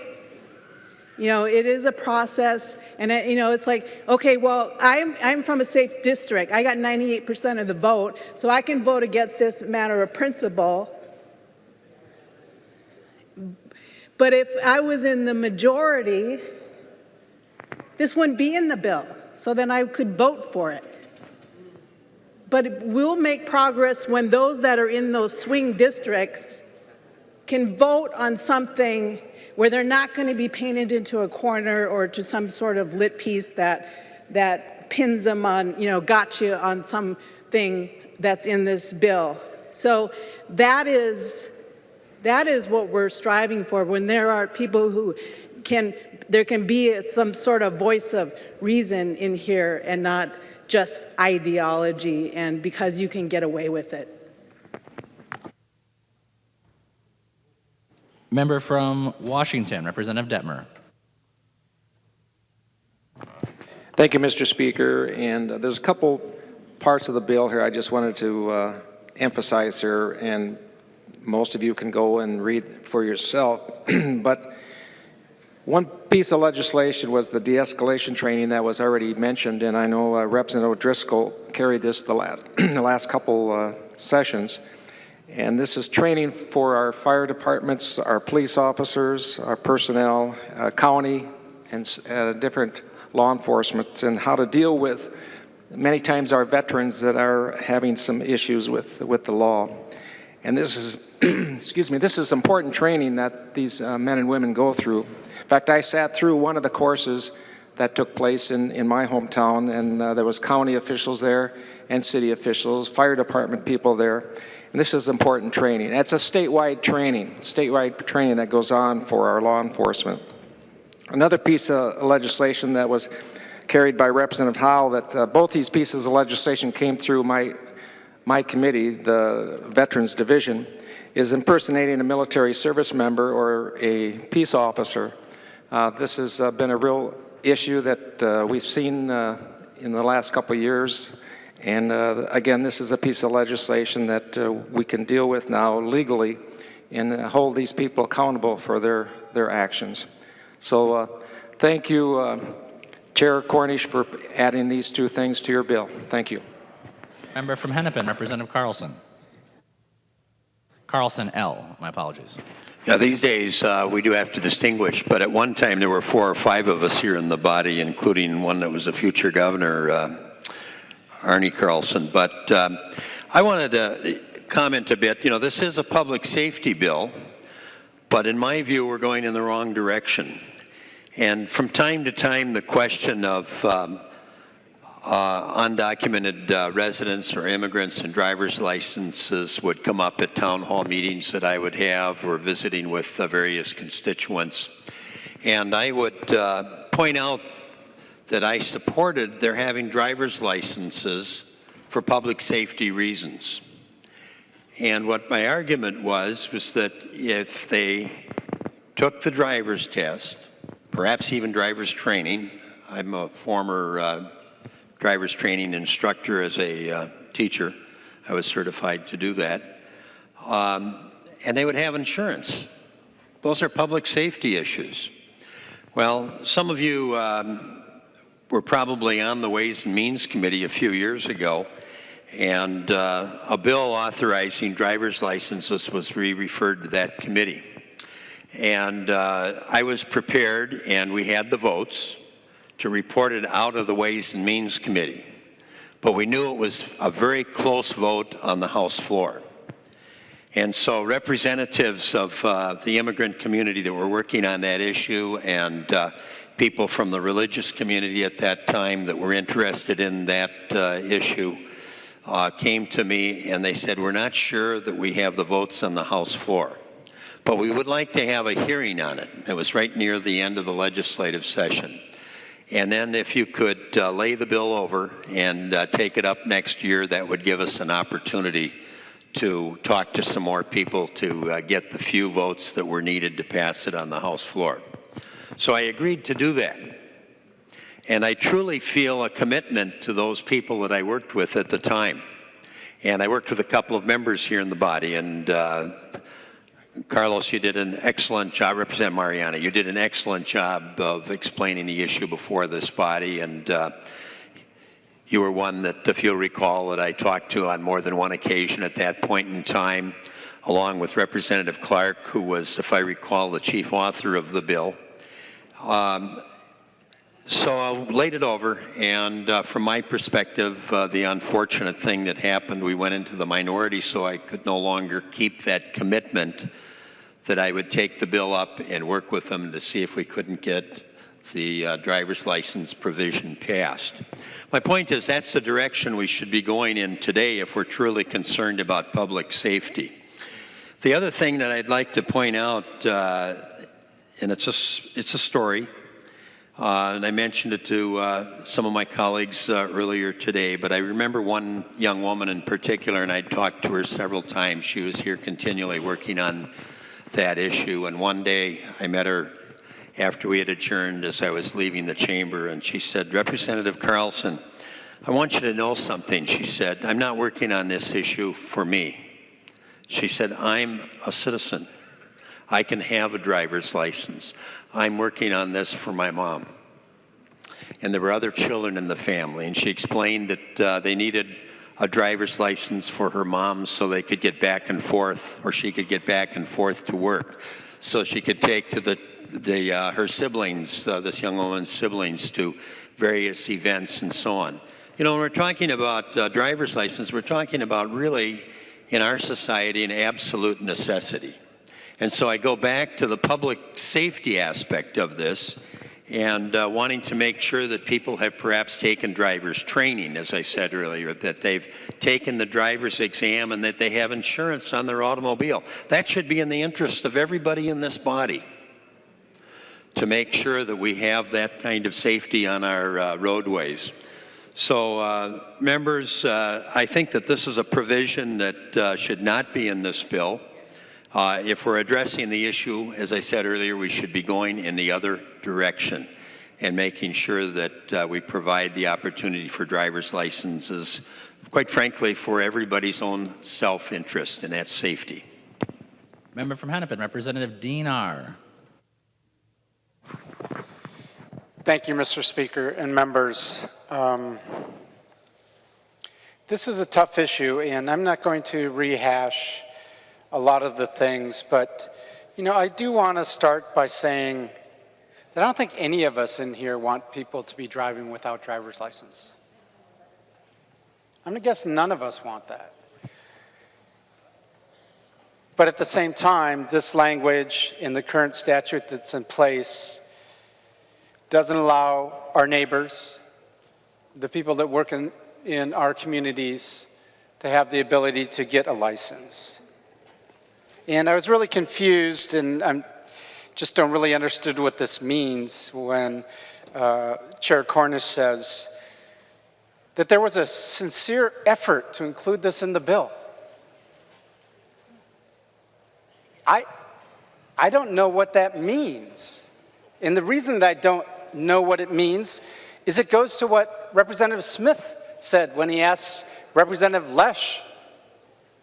Speaker 12: it is a process, and it's okay, well, I'm from a safe district. I got 98% of the vote, so I can vote against this matter of principle. But if I was in the majority, this wouldn't be in the bill, so then I could vote for it. but we'll make progress when those that are in those swing districts can vote on something where they're not going to be painted into a corner or to some sort of lit piece that pins them on, gotcha on something that's in this bill. So that is what we're striving for. When there are people who there can be some sort of voice of reason in here and not just ideology and because you can get away with it.
Speaker 7: Member from Washington, Representative Detmer.
Speaker 13: Thank you, Mr. Speaker. And there's a couple parts of the bill here I just wanted to emphasize here, and most of you can go and read for yourself. But one piece of legislation was the de-escalation training that was already mentioned, and I know Representative Driscoll carried this the last couple sessions. And this is training for our fire departments, our police officers, our personnel, county, and different law enforcement, and how to deal with many times our veterans that are having some issues with the law. And this is, excuse me, this is important training that these men and women go through. In fact, I sat through one of the courses that took place in my hometown, and there was county officials there and city officials, fire department people there. And this is important training. It's a statewide training that goes on for our law enforcement. Another piece of legislation that was carried by Representative Howell, that both these pieces of legislation came through my committee, the Veterans Division, is impersonating a military service member or a peace officer. This has been a real issue that we've seen in the last couple of years. And again, this is a piece of legislation that we can deal with now legally and hold these people accountable for their actions. So thank you, Chair Cornish, for adding these two things to your bill. Thank you.
Speaker 7: Member from Hennepin, Representative Carlson. Carlson L., my apologies.
Speaker 14: Yeah, these days we do have to distinguish, but at one time there were 4 or 5 of us here in the body, including one that was a future governor, Arnie Carlson. But I wanted to comment a bit. This is a public safety bill, but in my view, we're going in the wrong direction. And from time to time, the question of undocumented residents or immigrants and driver's licenses would come up at town hall meetings that I would have or visiting with various constituents. And I would point out that I supported their having driver's licenses for public safety reasons. And what my argument was that if they took the driver's test, perhaps even driver's training, I'm a former driver's training instructor as a teacher, I was certified to do that, and they would have insurance. Those are public safety issues. Well, some of you were probably on the Ways and Means Committee a few years ago, and a bill authorizing driver's licenses was referred to that committee. And I was prepared, and we had the votes to report it out of the Ways and Means Committee. But we knew it was a very close vote on the House floor. And so representatives of the immigrant community that were working on that issue and people from the religious community at that time that were interested in that issue came to me and they said, we're not sure that we have the votes on the House floor, but we would like to have a hearing on it. It was right near the end of the legislative session. And then if you could lay the bill over and take it up next year, that would give us an opportunity to talk to some more people to get the few votes that were needed to pass it on the House floor. So I agreed to do that. And I truly feel a commitment to those people that I worked with at the time. And I worked with a couple of members here in the body. And Carlos, you did an excellent job. Representative Mariani, you did an excellent job of explaining the issue before this body. And you were one that, if you'll recall, that I talked to on more than one occasion at that point in time, along with Representative Clark, who was, if I recall, the chief author of the bill. So I laid it over, and from my perspective, the unfortunate thing that happened, we went into the minority, so I could no longer keep that commitment that I would take the bill up and work with them to see if we couldn't get the driver's license provision passed. My point is that's the direction we should be going in today if we're truly concerned about public safety. The other thing that I'd like to point out, and it's a story, and I mentioned it to some of my colleagues earlier today, but I remember one young woman in particular, and I talked to her several times. She was here continually working on that issue, and one day I met her after we had adjourned as I was leaving the chamber, and she said, "Representative Carlson, I want you to know something." She said, "I'm not working on this issue for me." She said, "I'm a citizen. I can have a driver's license. I'm working on this for my mom." And there were other children in the family, and she explained that they needed a driver's license for her mom so they could get back and forth, or she could get back and forth to work, so she could take to her siblings, this young woman's siblings, to various events and so on. You know, when we're talking about driver's license, we're talking about really, in our society, an absolute necessity. And so I go back to the public safety aspect of this and wanting to make sure that people have perhaps taken driver's training, as I said earlier, that they've taken the driver's exam and that they have insurance on their automobile. That should be in the interest of everybody in this body, to make sure that we have that kind of safety on our roadways. So, members, I think that this is a provision that should not be in this bill. If we're addressing the issue, as I said earlier, we should be going in the other direction and making sure that we provide the opportunity for driver's licenses, quite frankly, for everybody's own self-interest, and that's safety.
Speaker 7: Member from Hennepin, Representative Dean R.
Speaker 15: Thank you, Mr. Speaker and members. This is a tough issue, and I'm not going to rehash a lot of the things, but you know, I do want to start by saying that I don't think any of us in here want people to be driving without driver's license. I'm going to guess none of us want that. But at the same time, this language in the current statute that's in place doesn't allow our neighbors, the people that work in our communities, to have the ability to get a license. And I was really confused, and I just don't really understood what this means when Chair Cornish says that there was a sincere effort to include this in the bill. I don't know what that means. And the reason that I don't know what it means is it goes to what Representative Smith said when he asked Representative Lesh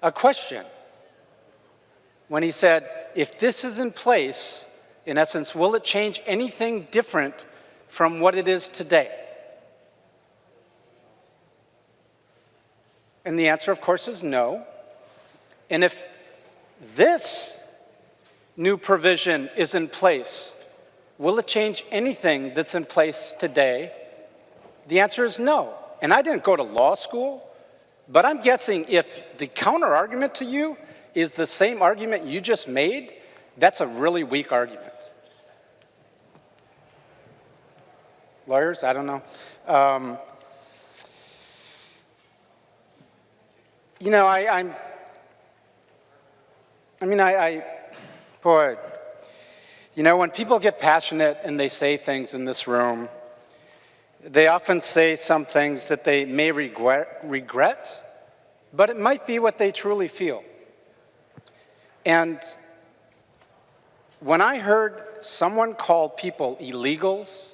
Speaker 15: a question. When he said, if this is in place, in essence, will it change anything different from what it is today? And the answer, of course, is no. And if this new provision is in place, will it change anything that's in place today? The answer is no. And I didn't go to law school, but I'm guessing if the counter argument to you is the same argument you just made, that's a really weak argument. Lawyers, I don't know. You know, boy, you know, when people get passionate and they say things in this room, they often say some things that they may regret, but it might be what they truly feel. And when I heard someone call people illegals,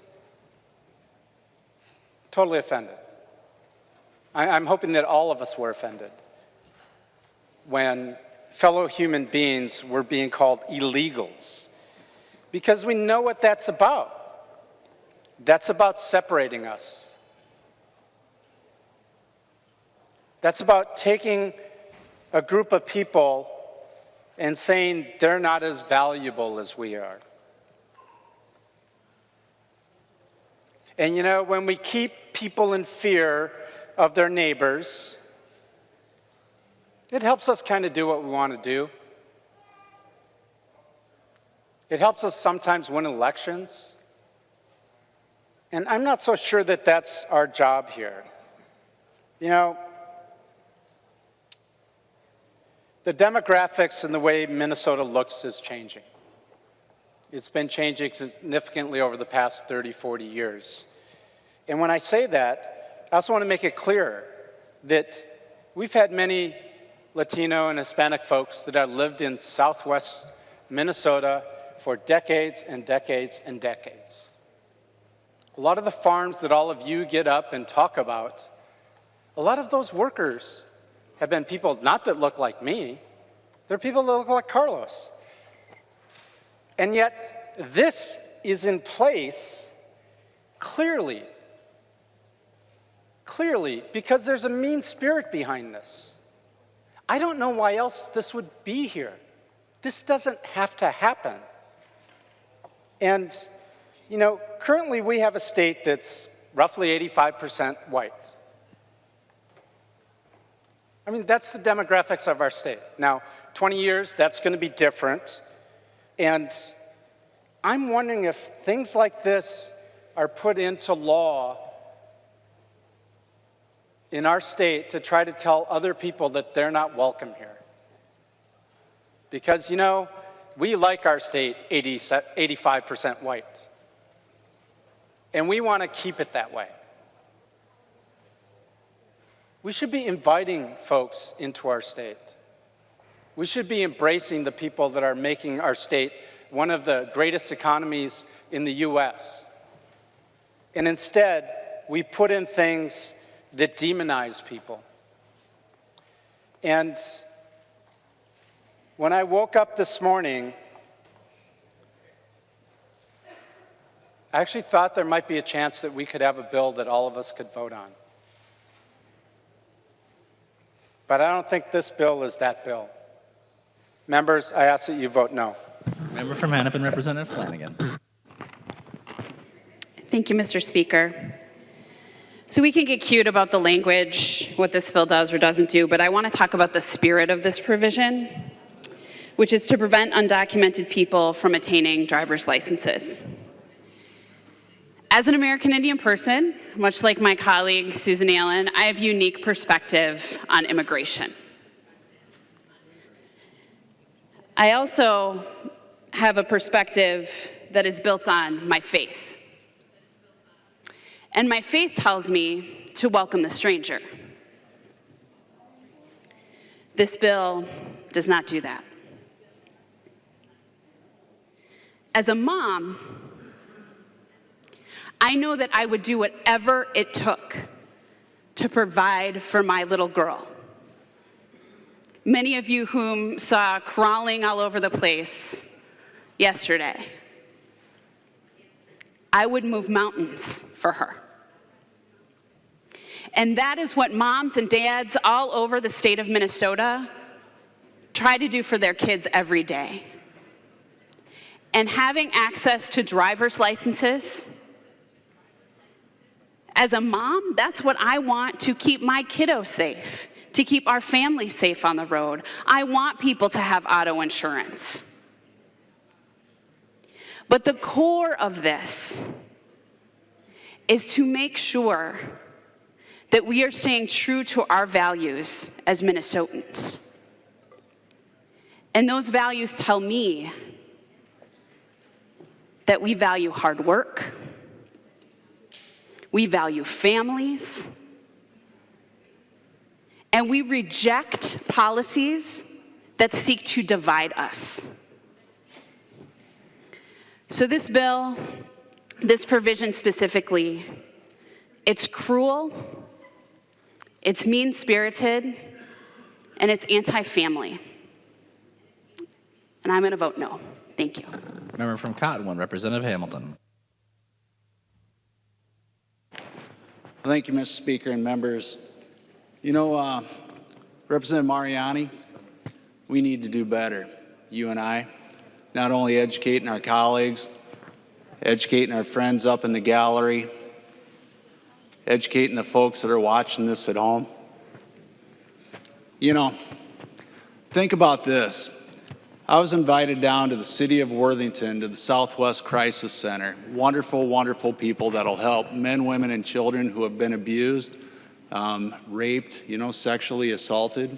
Speaker 15: totally offended. I'm hoping that all of us were offended when fellow human beings were being called illegals, because we know what that's about. That's about separating us. That's about taking a group of people and saying they're not as valuable as we are. And you know, when we keep people in fear of their neighbors, it helps us kind of do what we want to do. It helps us sometimes win elections. And I'm not so sure that that's our job here. You know, the demographics and the way Minnesota looks is changing. It's been changing significantly over the past 30, 40 years. And when I say that, I also want to make it clear that we've had many Latino and Hispanic folks that have lived in southwest Minnesota for decades and decades and decades. A lot of the farms that all of you get up and talk about, a lot of those workers have been people not that look like me, they're people that look like Carlos. And yet, this is in place clearly, because there's a mean spirit behind this. I don't know why else this would be here. This doesn't have to happen. And, you know, currently we have a state that's roughly 85% white. I mean, that's the demographics of our state. Now, 20 years, that's going to be different. And I'm wondering if things like this are put into law in our state to try to tell other people that they're not welcome here. Because, you know, we like our state 85% white. And we want to keep it that way. We should be inviting folks into our state. We should be embracing the people that are making our state one of the greatest economies in the U.S. And instead, we put in things that demonize people. And when I woke up this morning, I actually thought there might be a chance that we could have a bill that all of us could vote on. But I don't think this bill is that bill. Members, I ask that you vote no.
Speaker 7: Member from Hennepin, Representative Flanagan.
Speaker 16: Thank you, Mr. Speaker. So we can get cute about the language, what this bill does or doesn't do, but I want to talk about the spirit of this provision, which is to prevent undocumented people from attaining driver's licenses. As an American Indian person, much like my colleague Susan Allen, I have unique perspective on immigration. I also have a perspective that is built on my faith. And my faith tells me to welcome the stranger. This bill does not do that. As a mom, I know that I would do whatever it took to provide for my little girl. Many of you whom saw crawling all over the place yesterday, I would move mountains for her. And that is what moms and dads all over the state of Minnesota try to do for their kids every day. And having access to driver's licenses, as a mom, that's what I want to keep my kiddo safe, to keep our family safe on the road. I want people to have auto insurance. But the core of this is to make sure that we are staying true to our values as Minnesotans. And those values tell me that we value hard work, we value families, and we reject policies that seek to divide us. So this bill, this provision specifically, it's cruel, it's mean-spirited, and it's anti-family. And I'm going to vote no. Thank you.
Speaker 7: Member from Cottonwood, Representative Hamilton.
Speaker 17: Thank you, Mr. Speaker and members. You know, Representative Mariani, we need to do better, you and I, not only educating our colleagues, educating our friends up in the gallery, educating the folks that are watching this at home. You know, think about this. I was invited down to the city of Worthington to the Southwest Crisis Center. Wonderful, wonderful people that'll help men, women, and children who have been abused, raped, sexually assaulted.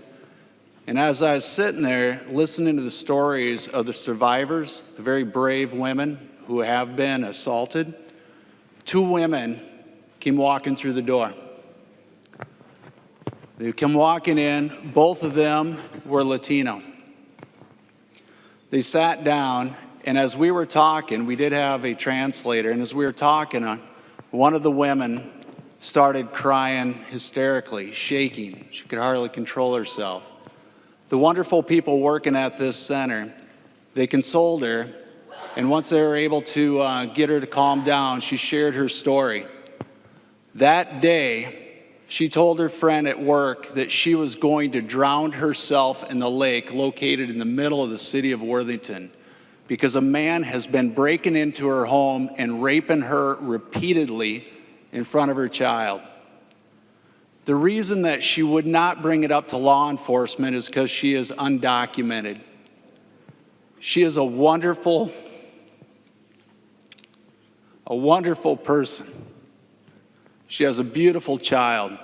Speaker 17: And as I was sitting there listening to the stories of the survivors, the very brave women who have been assaulted, 2 women came walking through the door. They come walking in, both of them were Latino. They sat down, and as we were talking, we did have a translator, and as we were talking, one of the women started crying hysterically, shaking. She could hardly control herself. The wonderful people working at this center, they consoled her, and once they were able to get her to calm down, she shared her story. That day, she told her friend at work that she was going to drown herself in the lake located in the middle of the city of Worthington because a man has been breaking into her home and raping her repeatedly in front of her child. The reason that she would not bring it up to law enforcement is because she is undocumented. She is a wonderful person. She has a beautiful child.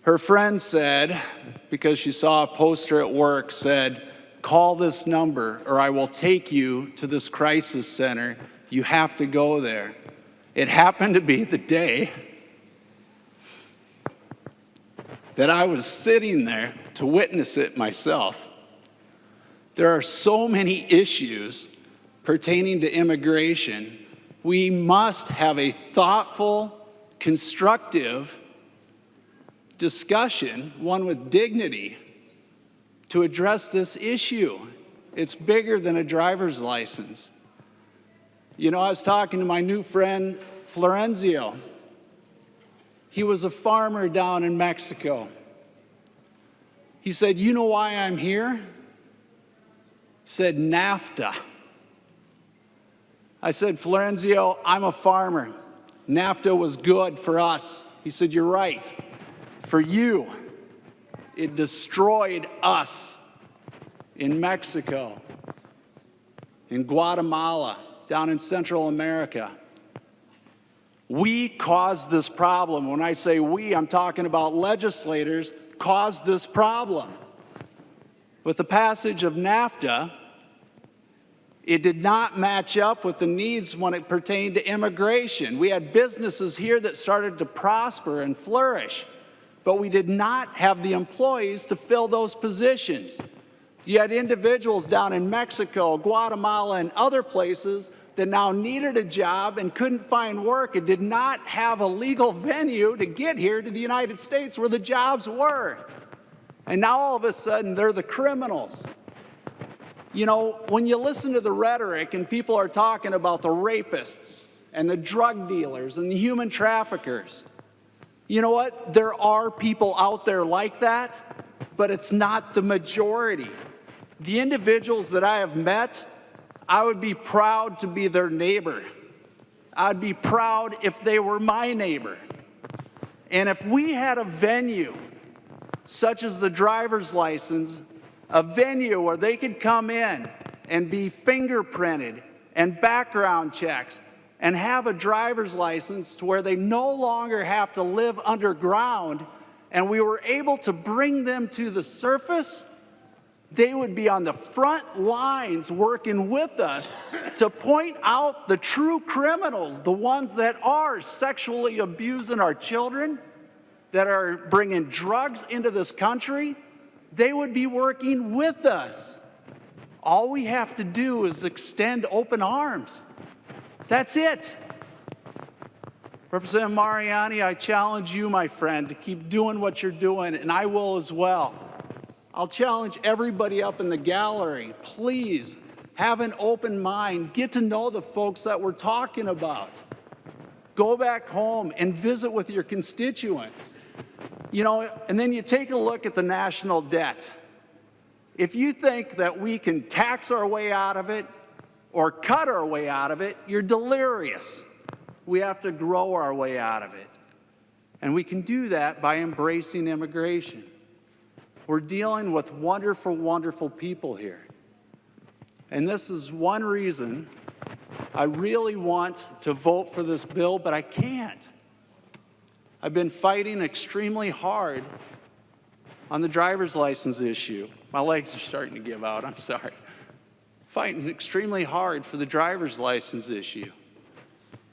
Speaker 17: Her friend said, because she saw a poster at work, said, "Call this number or I will take you to this crisis center. You have to go there." It happened to be the day that I was sitting there to witness it myself. There are so many issues pertaining to immigration. We must have a thoughtful, constructive discussion, one with dignity, to address this issue. It's bigger than a driver's license. I was talking to my new friend, Florenzio. He was a farmer down in Mexico. He said, "You know why I'm here?" He said, "NAFTA." I said, "Florenzio, I'm a farmer. NAFTA was good for us." He said, "You're right. For you, it destroyed us in Mexico, in Guatemala, down in Central America. We caused this problem." When I say we, I'm talking about legislators caused this problem. With the passage of NAFTA, it did not match up with the needs when it pertained to immigration. We had businesses here that started to prosper and flourish, but we did not have the employees to fill those positions. You had individuals down in Mexico, Guatemala, and other places that now needed a job and couldn't find work and did not have a legal venue to get here to the United States where the jobs were. And now all of a sudden, they're the criminals. When you listen to the rhetoric and people are talking about the rapists and the drug dealers and the human traffickers, you know what? There are people out there like that, but it's not the majority. The individuals that I have met, I would be proud to be their neighbor. I'd be proud if they were my neighbor. And if we had a venue, such as the driver's license, a venue where they could come in and be fingerprinted and background checks and have a driver's license to where they no longer have to live underground, and we were able to bring them to the surface, they would be on the front lines working with us to point out the true criminals, the ones that are sexually abusing our children, that are bringing drugs into this country. They would be working with us. All we have to do is extend open arms. That's it. Representative Mariani, I challenge you, my friend, to keep doing what you're doing, and I will as well. I'll challenge everybody up in the gallery. Please have an open mind. Get to know the folks that we're talking about. Go back home and visit with your constituents. And then you take a look at the national debt. If you think that we can tax our way out of it or cut our way out of it, you're delirious. We have to grow our way out of it. And we can do that by embracing immigration. We're dealing with wonderful, wonderful people here. And this is one reason I really want to vote for this bill, but I can't. I've been fighting extremely hard on the driver's license issue. My legs are starting to give out, I'm sorry. Fighting extremely hard for the driver's license issue.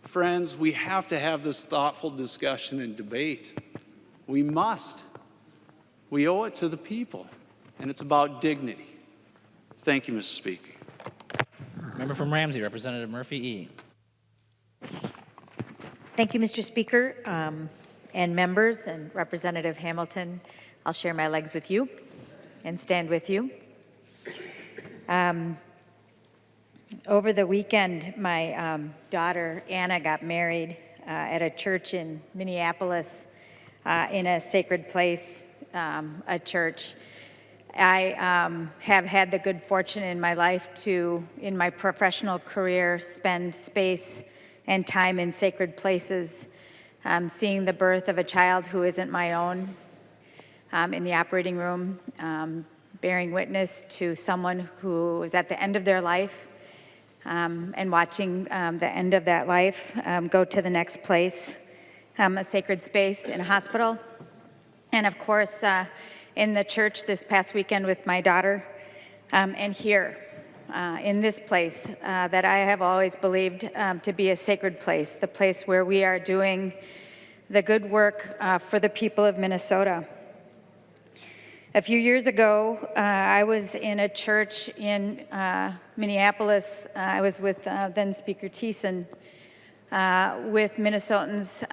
Speaker 17: Friends, we have to have this thoughtful discussion and debate. We must. We owe it to the people, and it's about dignity. Thank you, Mr. Speaker.
Speaker 7: Member from Ramsey, Representative Murphy E.
Speaker 18: Thank you, Mr. Speaker, and members, and Representative Hamilton. I'll share my legs with you and stand with you. Over the weekend, my daughter Anna got married at a church in Minneapolis, in a sacred place, a church. I have had the good fortune in my life to, in my professional career, spend space and time in sacred places, seeing the birth of a child who isn't my own in the operating room, bearing witness to someone who is at the end of their life, and watching the end of that life go to the next place, a sacred space in a hospital. And of course, in the church this past weekend with my daughter, and here in this place that I have always believed to be a sacred place, the place where we are doing the good work for the people of Minnesota. A few years ago, I was in a church in Minneapolis. I was with then Speaker Thiessen, with Minnesotans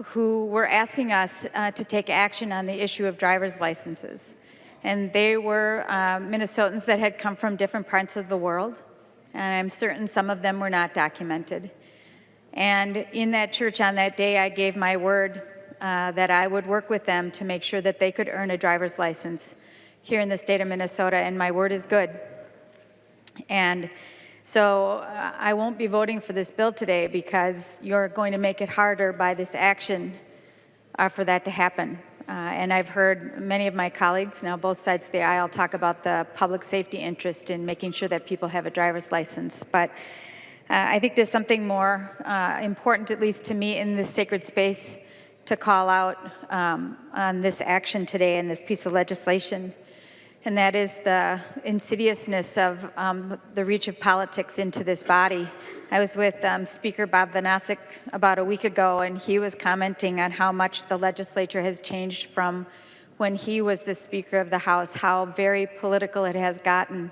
Speaker 18: who were asking us to take action on the issue of driver's licenses. And they were Minnesotans that had come from different parts of the world, and I'm certain some of them were not documented. And in that church on that day, I gave my word that I would work with them to make sure that they could earn a driver's license here in the state of Minnesota, and my word is good. And so I won't be voting for this bill today because you're going to make it harder by this action for that to happen. And I've heard many of my colleagues, now both sides of the aisle, talk about the public safety interest in making sure that people have a driver's license. But I think there's something more important, at least to me, in this sacred space to call out on this action today and this piece of legislation. And that is the insidiousness of the reach of politics into this body. I was with Speaker Bob Vanasek about a week ago, and he was commenting on how much the legislature has changed from when he was the Speaker of the House, how very political it has gotten.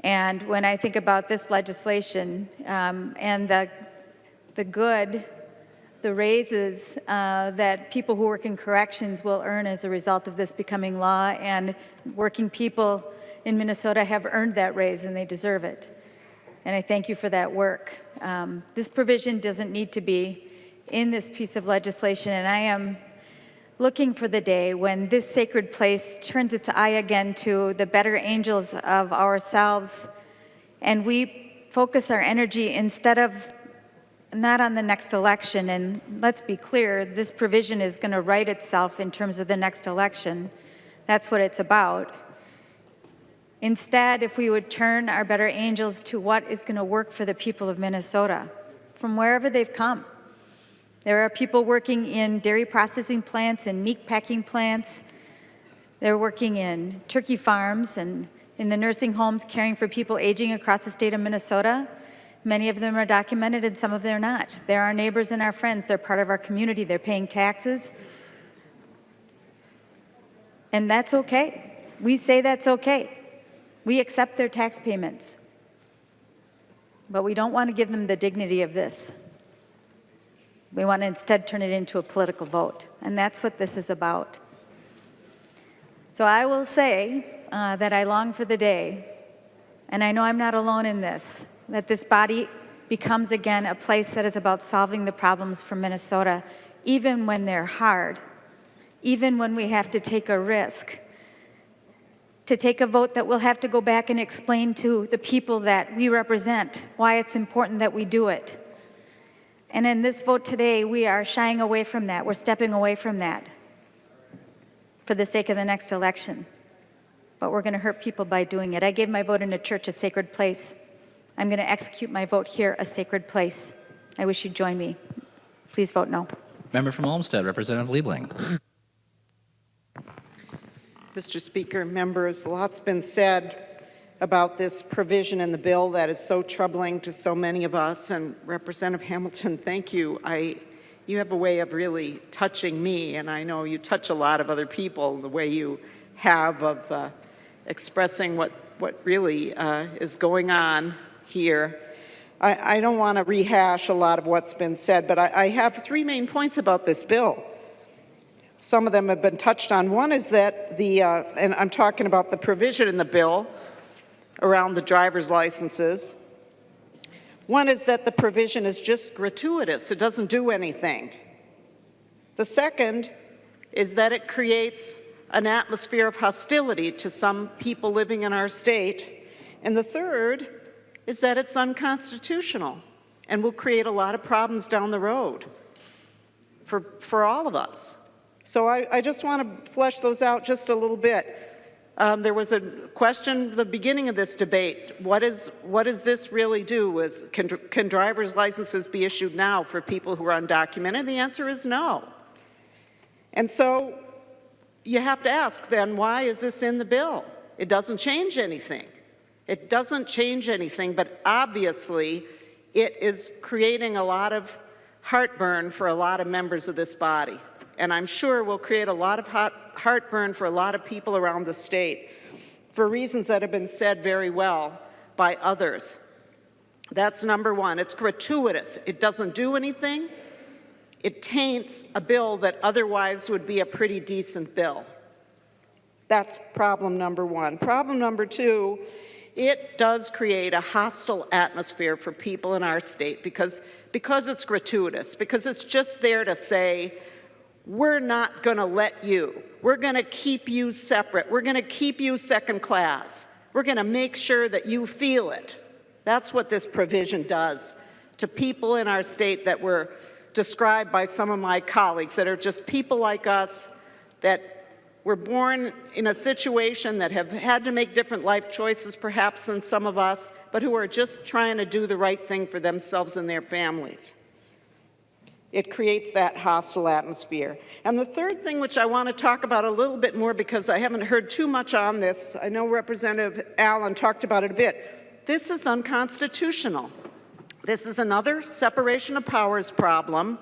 Speaker 18: And when I think about this legislation and the good, the raises that people who work in corrections will earn as a result of this becoming law, and working people in Minnesota have earned that raise and they deserve it. And I thank you for that work. This provision doesn't need to be in this piece of legislation, and I am looking for the day when this sacred place turns its eye again to the better angels of ourselves, and we focus our energy instead of not on the next election. And let's be clear, this provision is going to right itself in terms of the next election. That's what it's about. Instead, if we would turn our better angels to what is going to work for the people of Minnesota, from wherever they've come. There are people working in dairy processing plants and meat packing plants. They're working in turkey farms and in the nursing homes caring for people aging across the state of Minnesota. Many of them are documented and some of them are not. They're our neighbors and our friends. They're part of our community. They're paying taxes. And that's okay. We say that's okay. We accept their tax payments. But we don't want to give them the dignity of this. We want to instead turn it into a political vote. And that's what this is about. So I will say that I long for the day, and I know I'm not alone in this, that this body becomes again a place that is about solving the problems for Minnesota, even when they're hard, even when we have to take a risk, to take a vote that we'll have to go back and explain to the people that we represent why it's important that we do it. And in this vote today, we are shying away from that. We're stepping away from that for the sake of the next election. But we're going to hurt people by doing it. I gave my vote in a church a sacred place. I'm going to execute my vote here a sacred place. I wish you'd join me. Please vote no.
Speaker 7: Member from Olmsted, Representative Liebling.
Speaker 19: Mr. Speaker, members, a lot's been said about this provision in the bill that is so troubling to so many of us. And Representative Hamilton, thank you. You have a way of really touching me, and I know you touch a lot of other people, the way you have of expressing what really is going on here. I don't want to rehash a lot of what's been said, but I have three main points about this bill. Some of them have been touched on. One is that and I'm talking about the provision in the bill around the driver's licenses. One is that the provision is just gratuitous. It doesn't do anything. The second is that it creates an atmosphere of hostility to some people living in our state. And the third is that it's unconstitutional and will create a lot of problems down the road for all of us. So I just want to flesh those out just a little bit. There was a question at the beginning of this debate. What does this really do? Can driver's licenses be issued now for people who are undocumented? The answer is no. And so you have to ask then, why is this in the bill? It doesn't change anything. It doesn't change anything, but obviously it is creating a lot of heartburn for a lot of members of this body. And I'm sure will create a lot of heartburn for a lot of people around the state for reasons that have been said very well by others. That's number one. It's gratuitous. It doesn't do anything. It taints a bill that otherwise would be a pretty decent bill. That's problem number one. Problem number two, it does create a hostile atmosphere for people in our state because it's gratuitous, because it's just there to say, we're not going to let you. We're going to keep you separate. We're going to keep you second class. We're going to make sure that you feel it. That's what this provision does to people in our state that were described by some of my colleagues that are just people like us that were born in a situation that have had to make different life choices perhaps than some of us, but who are just trying to do the right thing for themselves and their families. It creates that hostile atmosphere. And the third thing, which I want to talk about a little bit more because I haven't heard too much on this, I know Representative Allen talked about it a bit. This is unconstitutional. This is another separation of powers problem.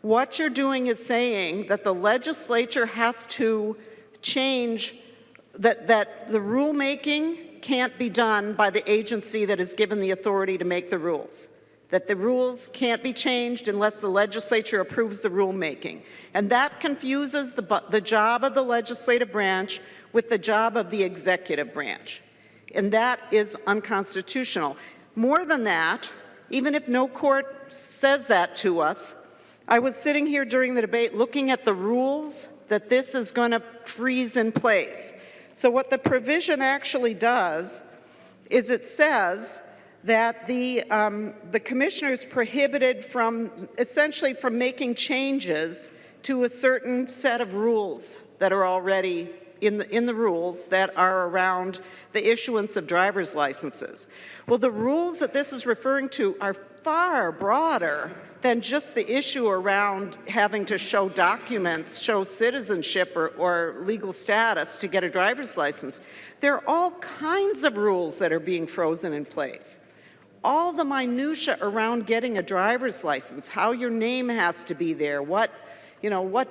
Speaker 19: What you're doing is saying that the legislature has to change, that the rulemaking can't be done by the agency that is given the authority to make the rules. That the rules can't be changed unless the legislature approves the rulemaking. And that confuses the job of the legislative branch with the job of the executive branch. And that is unconstitutional. More than that, even if no court says that to us, I was sitting here during the debate looking at the rules that this is going to freeze in place. So what the provision actually does is it says that the commissioner is prohibited from, essentially from making changes to a certain set of rules that are already in the rules that are around the issuance of driver's licenses. Well, the rules that this is referring to are far broader than just the issue around having to show documents, show citizenship or legal status to get a driver's license. There are all kinds of rules that are being frozen in place. All the minutia around getting a driver's license, how your name has to be there, what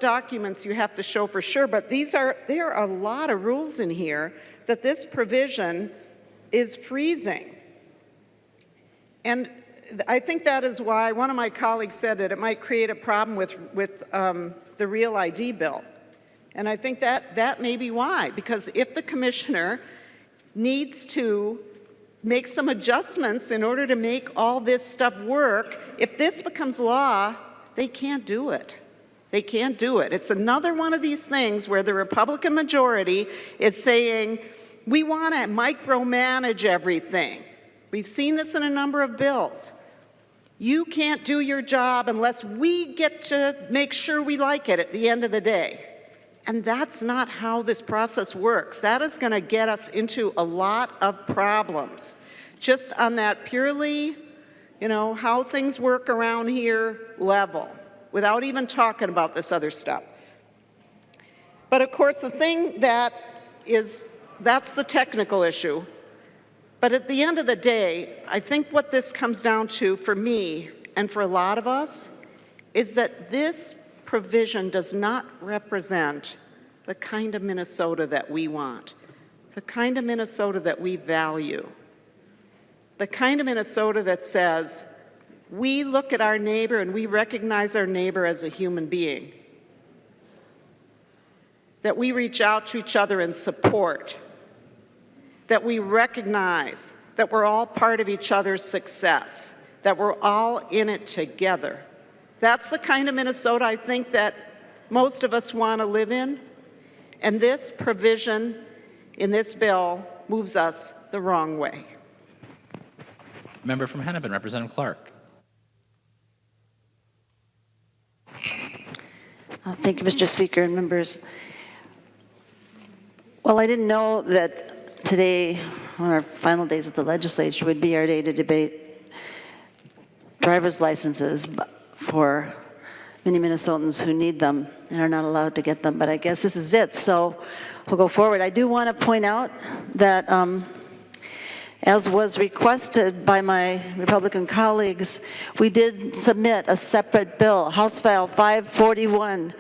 Speaker 19: documents you have to show for sure, but there are a lot of rules in here that this provision is freezing. And I think that is why one of my colleagues said that it might create a problem with the Real ID bill. And I think that may be why, because if the commissioner needs to make some adjustments in order to make all this stuff work, if this becomes law, they can't do it. They can't do it. It's another one of these things where the Republican majority is saying, we want to micromanage everything. We've seen this in a number of bills. You can't do your job unless we get to make sure we like it at the end of the day. And that's not how this process works. That is going to get us into a lot of problems. Just on that purely, how things work around here level, without even talking about this other stuff. But of course, the thing that's the technical issue. But at the end of the day, I think what this comes down to for me and for a lot of us is that this provision does not represent the kind of Minnesota that we want, the kind of Minnesota that we value, the kind of Minnesota that says, we look at our neighbor and we recognize our neighbor as a human being, that we reach out to each other in support, that we recognize that we're all part of each other's success, that we're all in it together. That's the kind of Minnesota I think that most of us want to live in, and this provision in this bill moves us the wrong way.
Speaker 7: Member from Hennepin, Representative Clark.
Speaker 20: Thank you, Mr. Speaker and members. Well, I didn't know that today, on our final days at the legislature, would be our day to debate driver's licenses for many Minnesotans who need them and are not allowed to get them, but I guess this is it, so we'll go forward. I do want to point out that as was requested by my Republican colleagues, we did submit a separate bill, House File 541.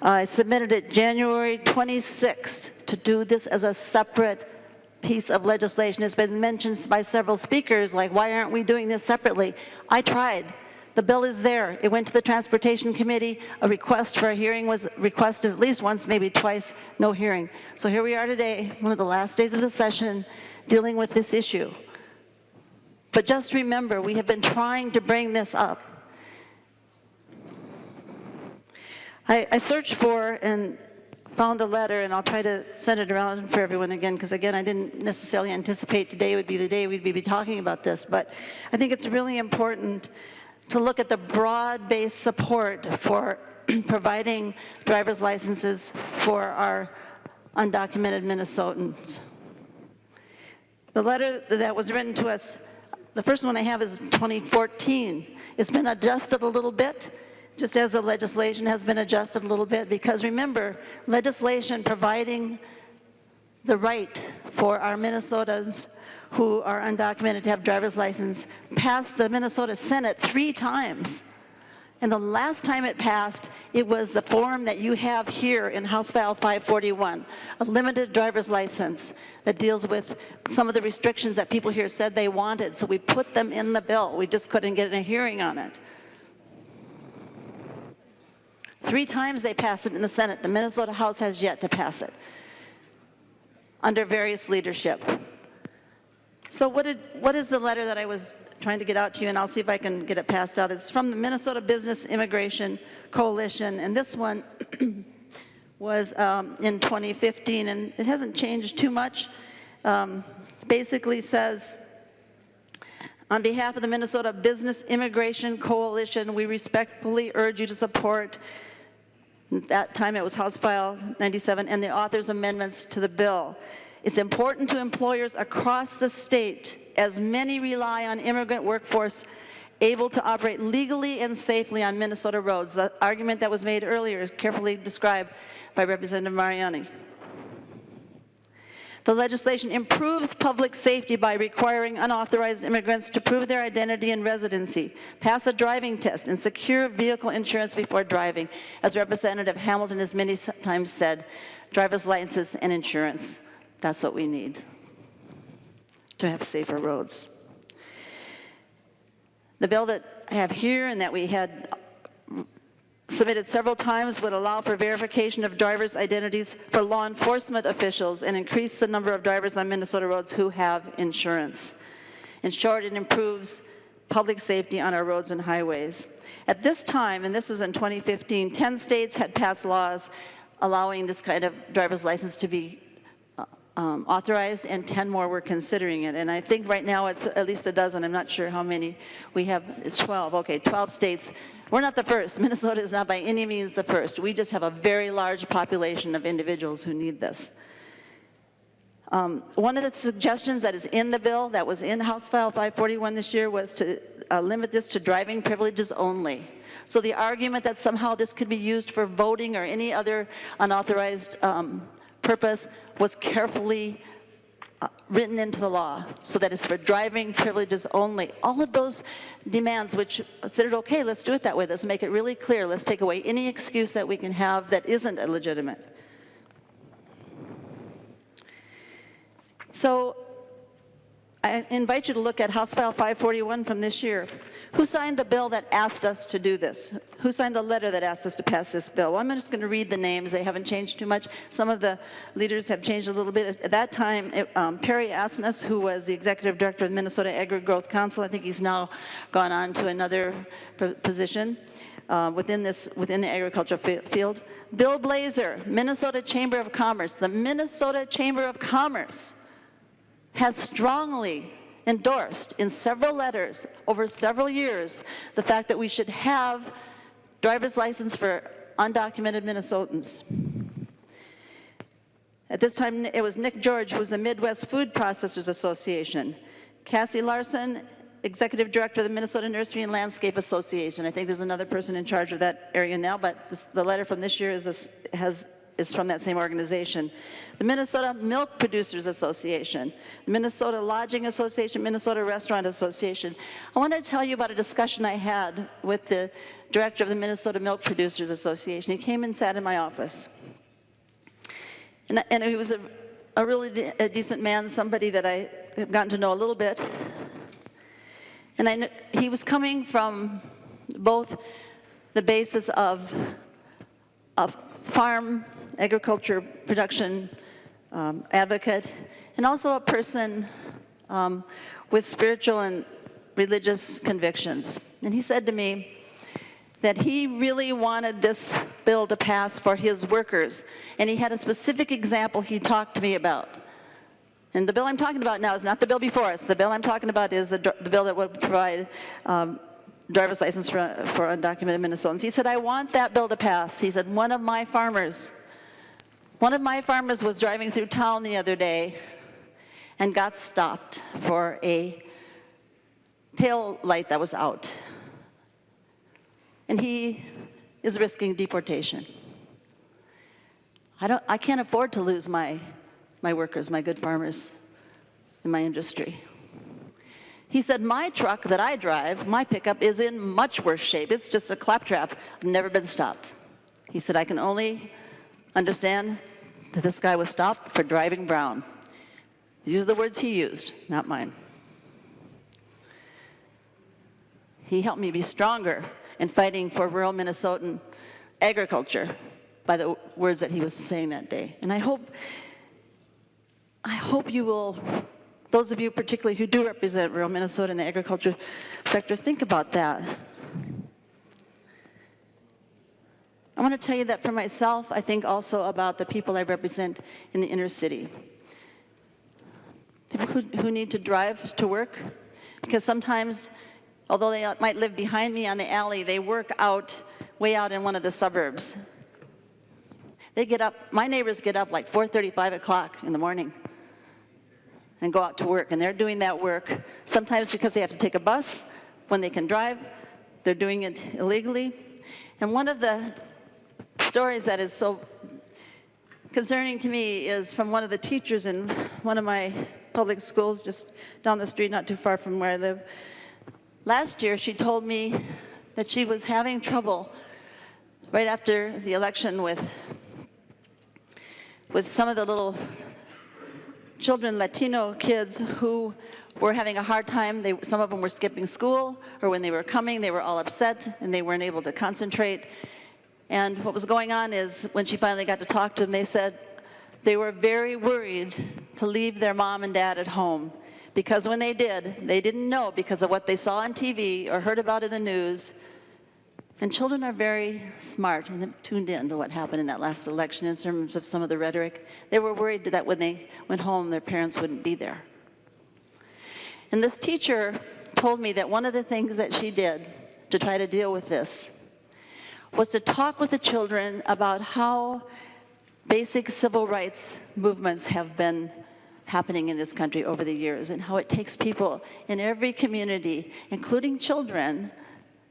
Speaker 20: I submitted it January 26th to do this as a separate piece of legislation. It's been mentioned by several speakers, like, why aren't we doing this separately? I tried. The bill is there. It went to the Transportation Committee. A request for a hearing was requested at least once, maybe twice, no hearing. So here we are today, one of the last days of the session, dealing with this issue. But just remember, we have been trying to bring this up. I searched for and found a letter, and I'll try to send it around for everyone again, because again, I didn't necessarily anticipate today would be the day we'd be talking about this, but I think it's really important to look at the broad-based support for providing driver's licenses for our undocumented Minnesotans. The letter that was written to us, the first one I have is 2014. It's been adjusted a little bit, just as the legislation has been adjusted a little bit, because remember, legislation providing the right for our Minnesotans who are undocumented to have driver's license passed the Minnesota Senate 3 times. And the last time it passed, it was the form that you have here in House File 541, a limited driver's license that deals with some of the restrictions that people here said they wanted. So we put them in the bill. We just couldn't get a hearing on it. 3 times they passed it in the Senate. The Minnesota House has yet to pass it under various leadership. So what is the letter that I was trying to get out to you, and I'll see if I can get it passed out. It's from the Minnesota Business Immigration Coalition, and this one was in 2015, and it hasn't changed too much. Basically says, on behalf of the Minnesota Business Immigration Coalition, we respectfully urge you to support, at that time it was House File 97, and the author's amendments to the bill. It's important to employers across the state, as many rely on immigrant workforce able to operate legally and safely on Minnesota roads. The argument that was made earlier is carefully described by Representative Mariani. The legislation improves public safety by requiring unauthorized immigrants to prove their identity and residency, pass a driving test, and secure vehicle insurance before driving. As Representative Hamilton has many times said, driver's licenses and insurance. That's what we need to have safer roads. The bill that I have here and that we had submitted several times would allow for verification of drivers' identities for law enforcement officials and increase the number of drivers on Minnesota roads who have insurance. In short, it improves public safety on our roads and highways. At this time, and this was in 2015, 10 states had passed laws allowing this kind of driver's license to be authorized, and 10 more were considering it. And I think right now it's at least a dozen. I'm not sure how many we have. It's 12. Okay, 12 states. We're not the first. Minnesota is not by any means the first. We just have a very large population of individuals who need this. One of the suggestions that is in the bill that was in House File 541 this year was to limit this to driving privileges only. So the argument that somehow this could be used for voting or any other unauthorized purpose was carefully written into the law so that it's for driving privileges only. All of those demands which considered, okay, let's do it that way. Let's make it really clear. Let's take away any excuse that we can have that isn't illegitimate. So I invite you to look at House File 541 from this year. Who signed the bill that asked us to do this? Who signed the letter that asked us to pass this bill? Well, I'm just going to read the names. They haven't changed too much. Some of the leaders have changed a little bit. At that time, Perry Asness, who was the executive director of the Minnesota Agri-Growth Council, I think he's now gone on to another position within the agriculture field. Bill Blazer, Minnesota Chamber of Commerce. The Minnesota Chamber of Commerce has strongly endorsed in several letters over several years the fact that we should have driver's license for undocumented Minnesotans. At this time, it was Nick George, who was the Midwest Food Processors Association. Cassie Larson, Executive Director of the Minnesota Nursery and Landscape Association. I think there's another person in charge of that area now, but the letter from this year is from that same organization. The Minnesota Milk Producers Association, the Minnesota Lodging Association, Minnesota Restaurant Association. I want to tell you about a discussion I had with the director of the Minnesota Milk Producers Association. He came and sat in my office. And he was a really decent man, somebody that I have gotten to know a little bit. And he was coming from both the basis of farm agriculture production advocate, and also a person with spiritual and religious convictions. And he said to me that he really wanted this bill to pass for his workers, and he had a specific example he talked to me about. And the bill I'm talking about now is not the bill before us. The bill I'm talking about is the bill that would provide driver's license for undocumented Minnesotans. He said, I want that bill to pass. He said, one of my farmers was driving through town the other day and got stopped for a tail light that was out. And he is risking deportation. I can't afford to lose my workers, my good farmers in my industry. He said, my truck that I drive, my pickup, is in much worse shape. It's just a claptrap, never been stopped. He said, I can only understand that this guy was stopped for driving brown. These are the words he used, not mine. He helped me be stronger in fighting for rural Minnesotan agriculture by the words that he was saying that day. And I hope you will, those of you particularly who do represent rural Minnesota in the agriculture sector, think about that. I want to tell you that for myself, I think also about the people I represent in the inner city. People who need to drive to work, because sometimes, although they might live behind me on the alley, they work out way out in one of the suburbs. They get up, my neighbors get up like 4:30, 5 o'clock in the morning and go out to work, and they're doing that work sometimes because they have to take a bus. When they can drive, they're doing it illegally. And one of the stories that is so concerning to me is from one of the teachers in one of my public schools just down the street, not too far from where I live. Last year, she told me that she was having trouble right after the election with some of the little children, Latino kids, who were having a hard time. Some of them were skipping school, or when they were coming, they were all upset and they weren't able to concentrate. And what was going on is when she finally got to talk to them, they said they were very worried to leave their mom and dad at home, because when they did, they didn't know, because of what they saw on TV or heard about in the news, And children are very smart and tuned in to what happened in that last election in terms of some of the rhetoric. They were worried that when they went home, their parents wouldn't be there. And this teacher told me that one of the things that she did to try to deal with this was to talk with the children about how basic civil rights movements have been happening in this country over the years, and how it takes people in every community, including children,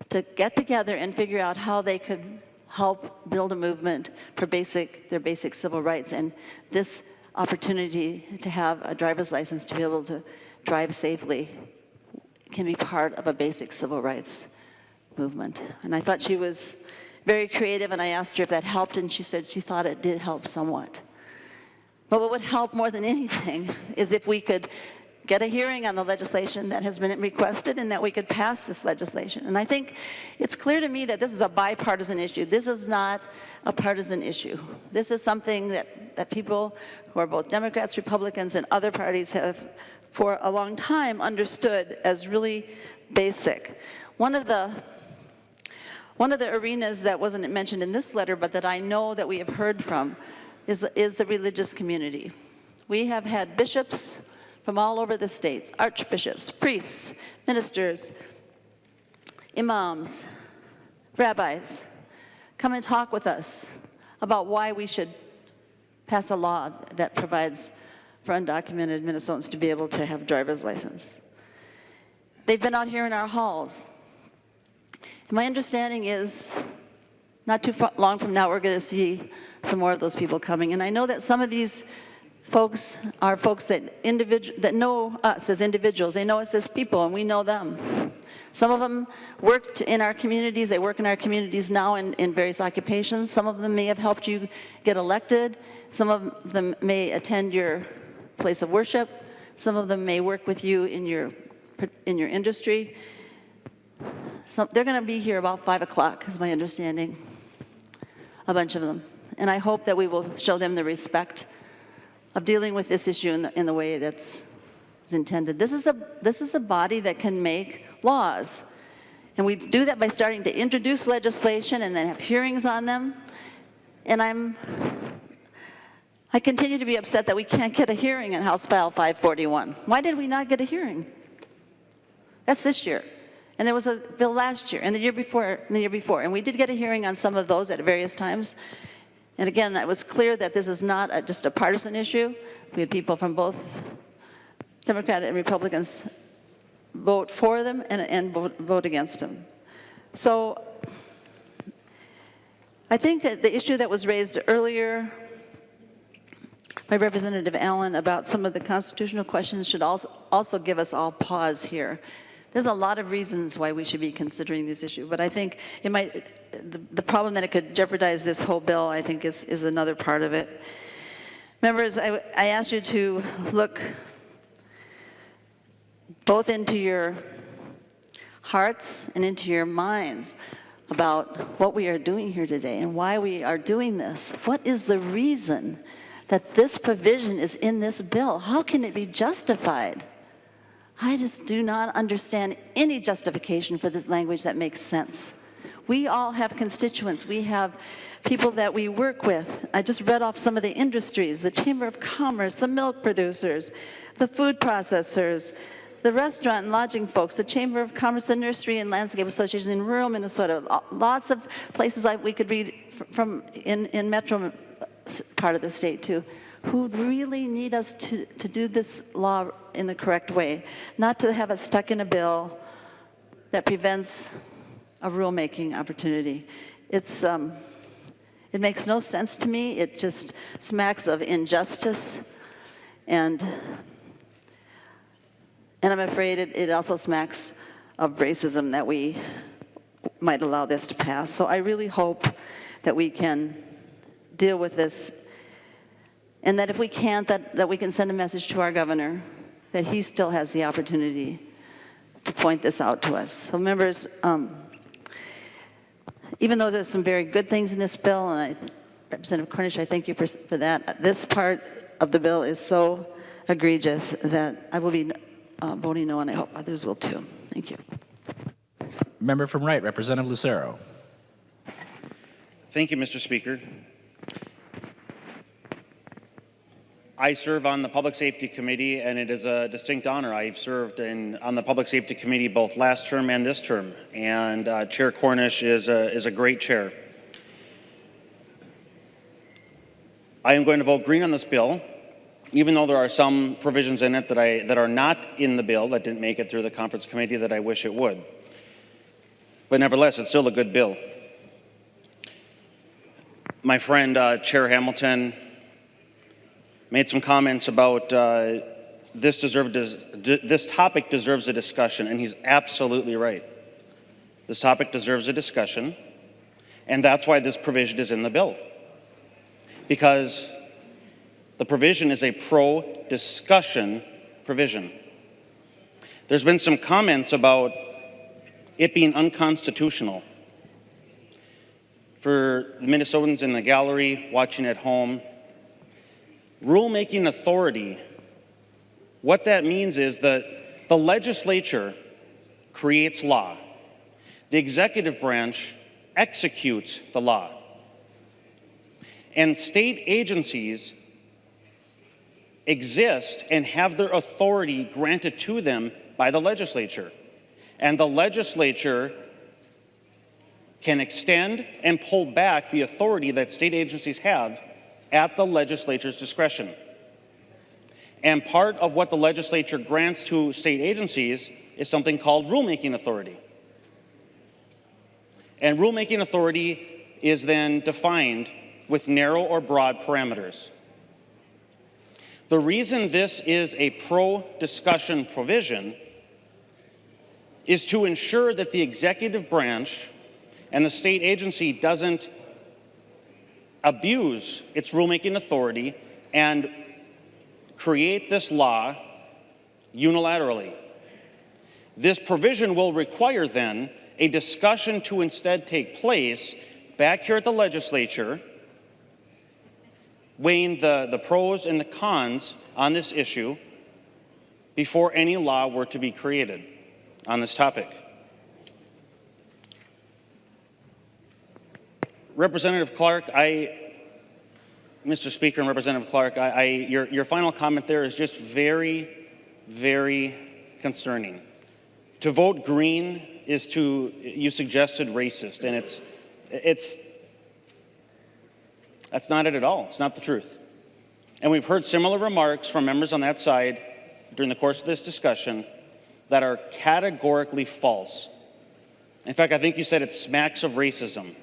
Speaker 20: to get together and figure out how they could help build a movement for their basic civil rights. And this opportunity to have a driver's license to be able to drive safely can be part of a basic civil rights movement. And I thought she was very creative, and I asked her if that helped, and she said she thought it did help somewhat. But what would help more than anything is if we could get a hearing on the legislation that has been requested, and that we could pass this legislation. And I think it's clear to me that this is a bipartisan issue. This is not a partisan issue. This is something that people who are both Democrats, Republicans, and other parties have for a long time understood as really basic. One of the arenas that wasn't mentioned in this letter, but that I know that we have heard from, is the religious community. We have had bishops from all over the states, archbishops, priests, ministers, imams, rabbis, come and talk with us about why we should pass a law that provides for undocumented Minnesotans to be able to have driver's license. They've been out here in our halls. And my understanding is not too long from now we're going to see some more of those people coming. And I know that some of these folks are folks that know us as individuals. They know us as people, and we know them. Some of them worked in our communities. They work in our communities now in various occupations. Some of them may have helped you get elected. Some of them may attend your place of worship. Some of them may work with you in your industry. So they're going to be here about 5 o'clock, is my understanding, a bunch of them. And I hope that we will show them the respect of dealing with this issue in the way that's intended. This is a body that can make laws. And we do that by starting to introduce legislation and then have hearings on them. And I continue to be upset that we can't get a hearing on House File 541. Why did we not get a hearing? That's this year. And there was a bill last year, and the year before, and the year before. And we did get a hearing on some of those at various times. And again, it was clear that this is not just a partisan issue. We had people from both Democrat and Republicans vote for them and vote against them. So I think that the issue that was raised earlier by Representative Allen about some of the constitutional questions should also give us all pause here. There's a lot of reasons why we should be considering this issue, but I think it might, the problem that it could jeopardize this whole bill, I think, is another part of it. Members, I asked you to look both into your hearts and into your minds about what we are doing here today and why we are doing this. What is the reason that this provision is in this bill? How can it be justified? I just do not understand any justification for this language that makes sense. We all have constituents. We have people that we work with. I just read off some of the industries: the Chamber of Commerce, the milk producers, the food processors, the restaurant and lodging folks, the Chamber of Commerce, the Nursery and Landscape Association in rural Minnesota. Lots of places we could read from in metro part of the state too, who really need us to do this law in the correct way, not to have it stuck in a bill that prevents a rulemaking opportunity. It makes no sense to me. It just smacks of injustice, and I'm afraid it also smacks of racism that we might allow this to pass. So I really hope that we can deal with this, and that if we can't, that we can send a message to our governor that he still has the opportunity to point this out to us. So members, even though there's some very good things in this bill, and Representative Cornish, I thank you for that, this part of the bill is so egregious that I will be voting no, and I hope others will too. Thank you.
Speaker 7: Member from Wright, Representative Lucero.
Speaker 21: Thank you, Mr. Speaker. I serve on the Public Safety Committee, and it is a distinct honor. I've served on the Public Safety Committee both last term and this term, and Chair Cornish is a great chair. I am going to vote green on this bill, even though there are some provisions in it that are not in the bill that didn't make it through the conference committee that I wish it would. But nevertheless, it's still a good bill. My friend Chair Hamilton made some comments about this topic deserves a discussion, and he's absolutely right. This topic deserves a discussion, and that's why this provision is in the bill. Because the provision is a pro-discussion provision. There's been some comments about it being unconstitutional. For the Minnesotans in the gallery watching at home, rulemaking authority, what that means is that the legislature creates law. The executive branch executes the law. And state agencies exist and have their authority granted to them by the legislature. And the legislature can extend and pull back the authority that state agencies have at the legislature's discretion. And part of what the legislature grants to state agencies is something called rulemaking authority. And rulemaking authority is then defined with narrow or broad parameters. The reason this is a pro-discussion provision is to ensure that the executive branch and the state agency doesn't abuse its rulemaking authority and create this law unilaterally. This provision will require then a discussion to instead take place back here at the legislature, weighing the pros and the cons on this issue before any law were to be created on this topic. Representative Clark, Mr. Speaker and Representative Clark, your final comment there is just very, very concerning. To vote green is you suggested racist, and that's not it at all. It's not the truth. And we've heard similar remarks from members on that side during the course of this discussion that are categorically false. In fact, I think you said it smacks of racism.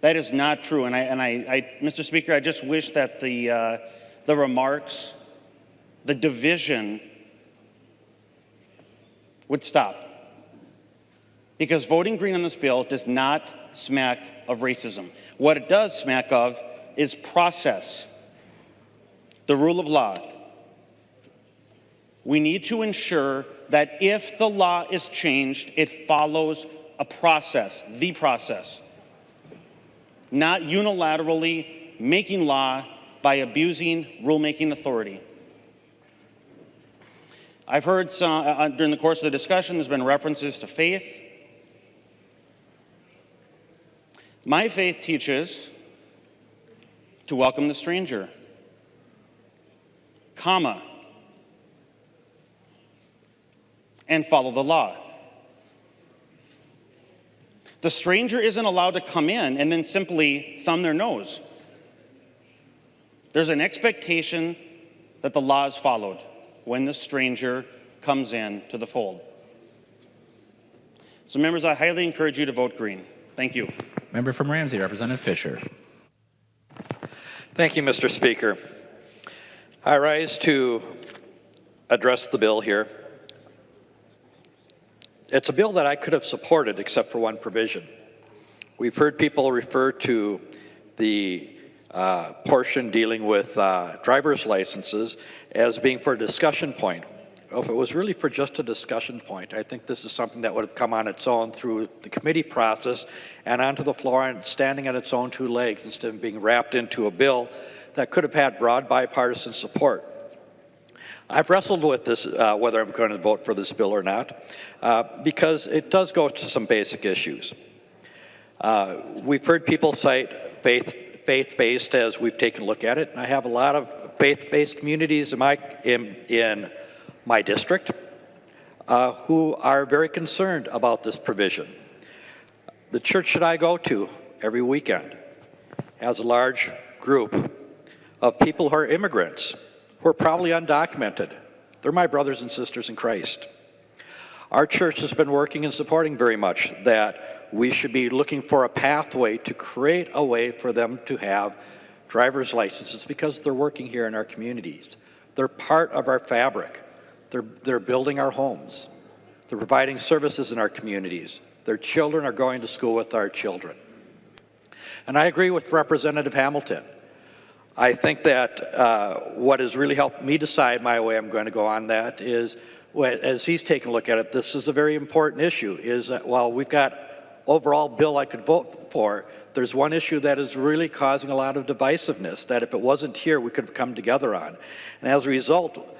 Speaker 21: That is not true. And Mr. Speaker, I just wish that the remarks, the division would stop. Because voting green on this bill does not smack of racism. What it does smack of is process, the rule of law. We need to ensure that if the law is changed, it follows a process, the process, not unilaterally making law by abusing rulemaking authority. I've heard during the course of the discussion, there's been references to faith. My faith teaches to welcome the stranger, comma, and follow the law. The stranger isn't allowed to come in and then simply thumb their nose. There's an expectation that the law is followed when the stranger comes in to the fold. So members, I highly encourage you to vote green. Thank you.
Speaker 7: Member from Ramsey, Representative Fisher.
Speaker 22: Thank you, Mr. Speaker. I rise to address the bill here. It's a bill that I could have supported except for one provision. We've heard people refer to the portion dealing with driver's licenses as being for a discussion point. Well, if it was really for just a discussion point, I think this is something that would have come on its own through the committee process and onto the floor and standing on its own two legs instead of being wrapped into a bill that could have had broad bipartisan support. I've wrestled with this, whether I'm going to vote for this bill or not, because it does go to some basic issues. We've heard people cite faith-based as we've taken a look at it. And I have a lot of faith-based communities in my district who are very concerned about this provision. The church that I go to every weekend has a large group of people who are immigrants, who are probably undocumented. They're my brothers and sisters in Christ. Our church has been working and supporting very much that we should be looking for a pathway to create a way for them to have driver's licenses because they're working here in our communities. They're part of our fabric. They're building our homes. They're providing services in our communities. Their children are going to school with our children. And I agree with Representative Hamilton. I think that what has really helped me decide my way I'm going to go on that is, as he's taken a look at it, this is a very important issue, is that while we've got overall bill I could vote for, there's one issue that is really causing a lot of divisiveness that if it wasn't here, we could have come together on. And as a result,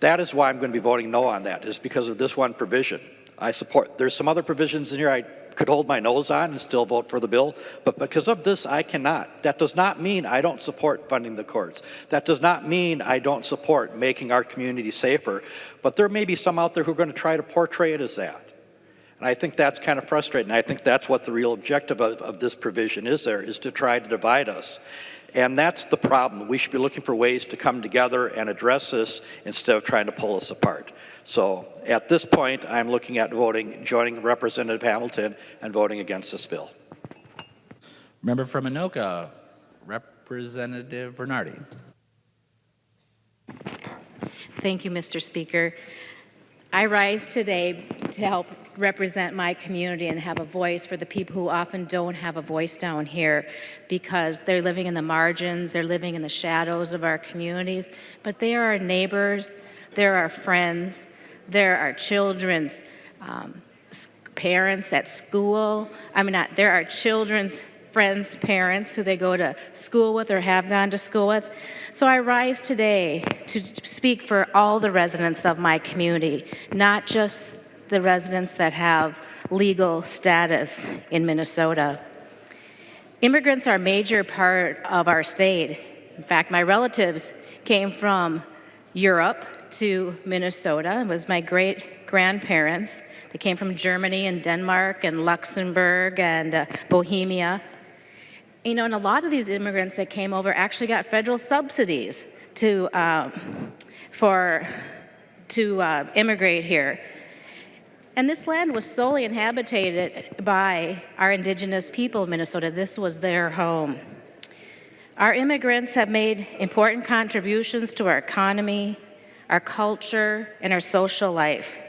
Speaker 22: that is why I'm going to be voting no on that, is because of this one provision. I support, there's some other provisions in here I could hold my nose on and still vote for the bill, but because of this, I cannot. That does not mean I don't support funding the courts. That does not mean I don't support making our community safer, but there may be some out there who are going to try to portray it as that. And I think that's kind of frustrating. I think that's what the real objective of this provision is there, is to try to divide us. And that's the problem. We should be looking for ways to come together and address this instead of trying to pull us apart. So at this point, I'm looking at joining Representative Hamilton and voting against this bill.
Speaker 7: Member from Anoka, Representative Bernardi.
Speaker 18: Thank you, Mr. Speaker. I rise today to help represent my community and have a voice for the people who often don't have a voice down here because they're living in the margins, they're living in the shadows of our communities, but they are our neighbors, they're our friends, they're our children's parents at school. They're our children's friends' parents who they go to school with or have gone to school with. So I rise today to speak for all the residents of my community, not just the residents that have legal status in Minnesota. Immigrants are a major part of our state. In fact, my relatives came from Europe to Minnesota. It was my great-grandparents. They came from Germany and Denmark and Luxembourg and Bohemia. You know, and a lot of these immigrants that came over actually got federal subsidies to immigrate here. And this land was solely inhabited by our indigenous people of Minnesota. This was their home. Our immigrants have made important contributions to our economy, our culture, and our social life.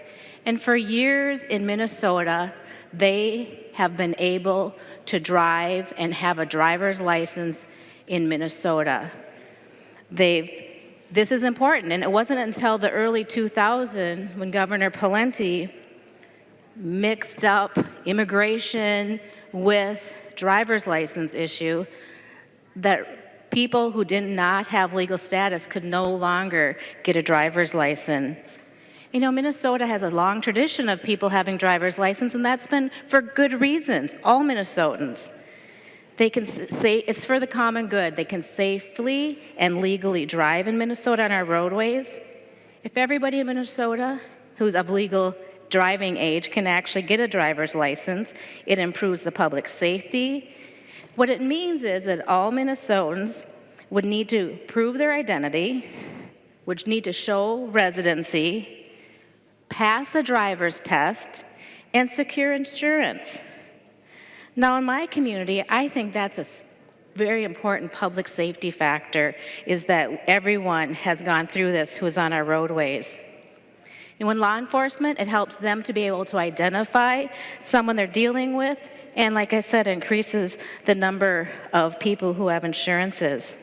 Speaker 18: And for years in Minnesota, they have been able to drive and have a driver's license in Minnesota. This is important, and it wasn't until the early 2000s when Governor Pawlenty mixed up immigration with driver's license issue that people who did not have legal status could no longer get a driver's license. You know, Minnesota has a long tradition of people having driver's license, and that's been for good reasons. All Minnesotans, they can say it's for the common good. They can safely and legally drive in Minnesota on our roadways. If everybody in Minnesota who's of legal driving age can actually get a driver's license, it improves the public safety. What it means is that all Minnesotans would need to prove their identity, would need to show residency, pass a driver's test, and secure insurance. Now, in my community, I think that's a very important public safety factor, is that everyone has gone through this who is on our roadways. And when law enforcement, it helps them to be able to identify someone they're dealing with, and like I said, increases the number of people who have insurance.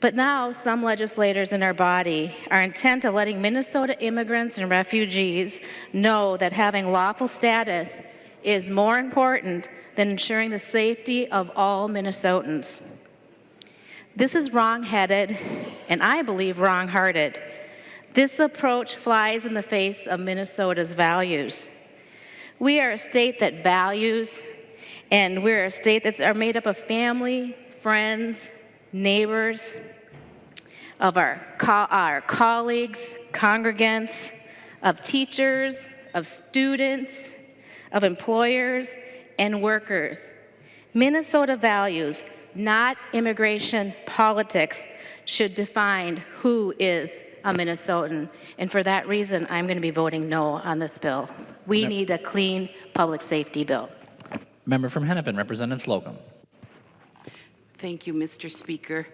Speaker 18: But now, some legislators in our body are intent on letting Minnesota immigrants and refugees know that having lawful status is more important than ensuring the safety of all Minnesotans. This is wrong-headed, and I believe wrong-hearted. This approach flies in the face of Minnesota's values.
Speaker 4: We are a state that values, and we're a state that are made up of family, friends, neighbors, of our colleagues, congregants, of teachers, of students, of employers, and workers. Minnesota values, not immigration politics, should define who is a Minnesotan. And for that reason, I'm going to be voting no on this bill. We need a clean public safety bill.
Speaker 7: Member from Hennepin, Representative Slocum.
Speaker 5: Thank you, Mr. Speaker.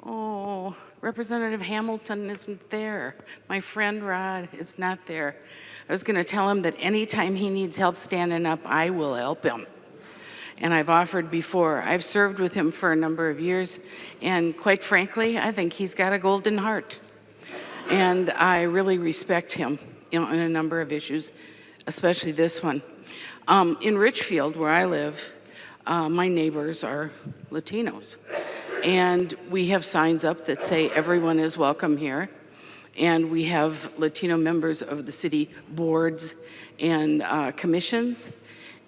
Speaker 5: Oh, Representative Hamilton isn't there. My friend Rod is not there. I was going to tell him that anytime he needs help standing up, I will help him. And I've offered before. I've served with him for a number of years, and quite frankly, I think he's got a golden heart. And I really respect him on a number of issues, especially this one. In Richfield, where I live, my neighbors are Latinos. And we have signs up that say everyone is welcome here. And we have Latino members of the city boards and commissions.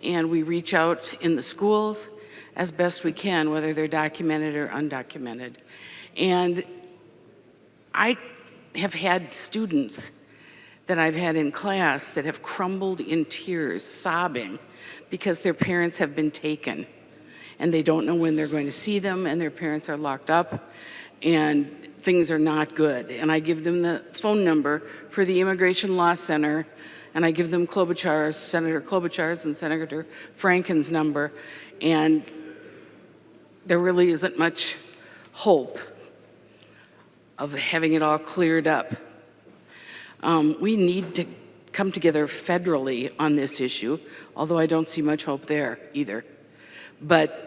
Speaker 5: And we reach out in the schools as best we can, whether they're documented or undocumented. And I have had students that I've had in class that have crumbled in tears, sobbing, because their parents have been taken. And they don't know when they're going to see them, and their parents are locked up, and things are not good. And I give them the phone number for the Immigration Law Center, and I give them Klobuchar's, Senator Klobuchar's and Senator Franken's number, and there really isn't much hope of having it all cleared up. We need to come together federally on this issue, although I don't see much hope there either. But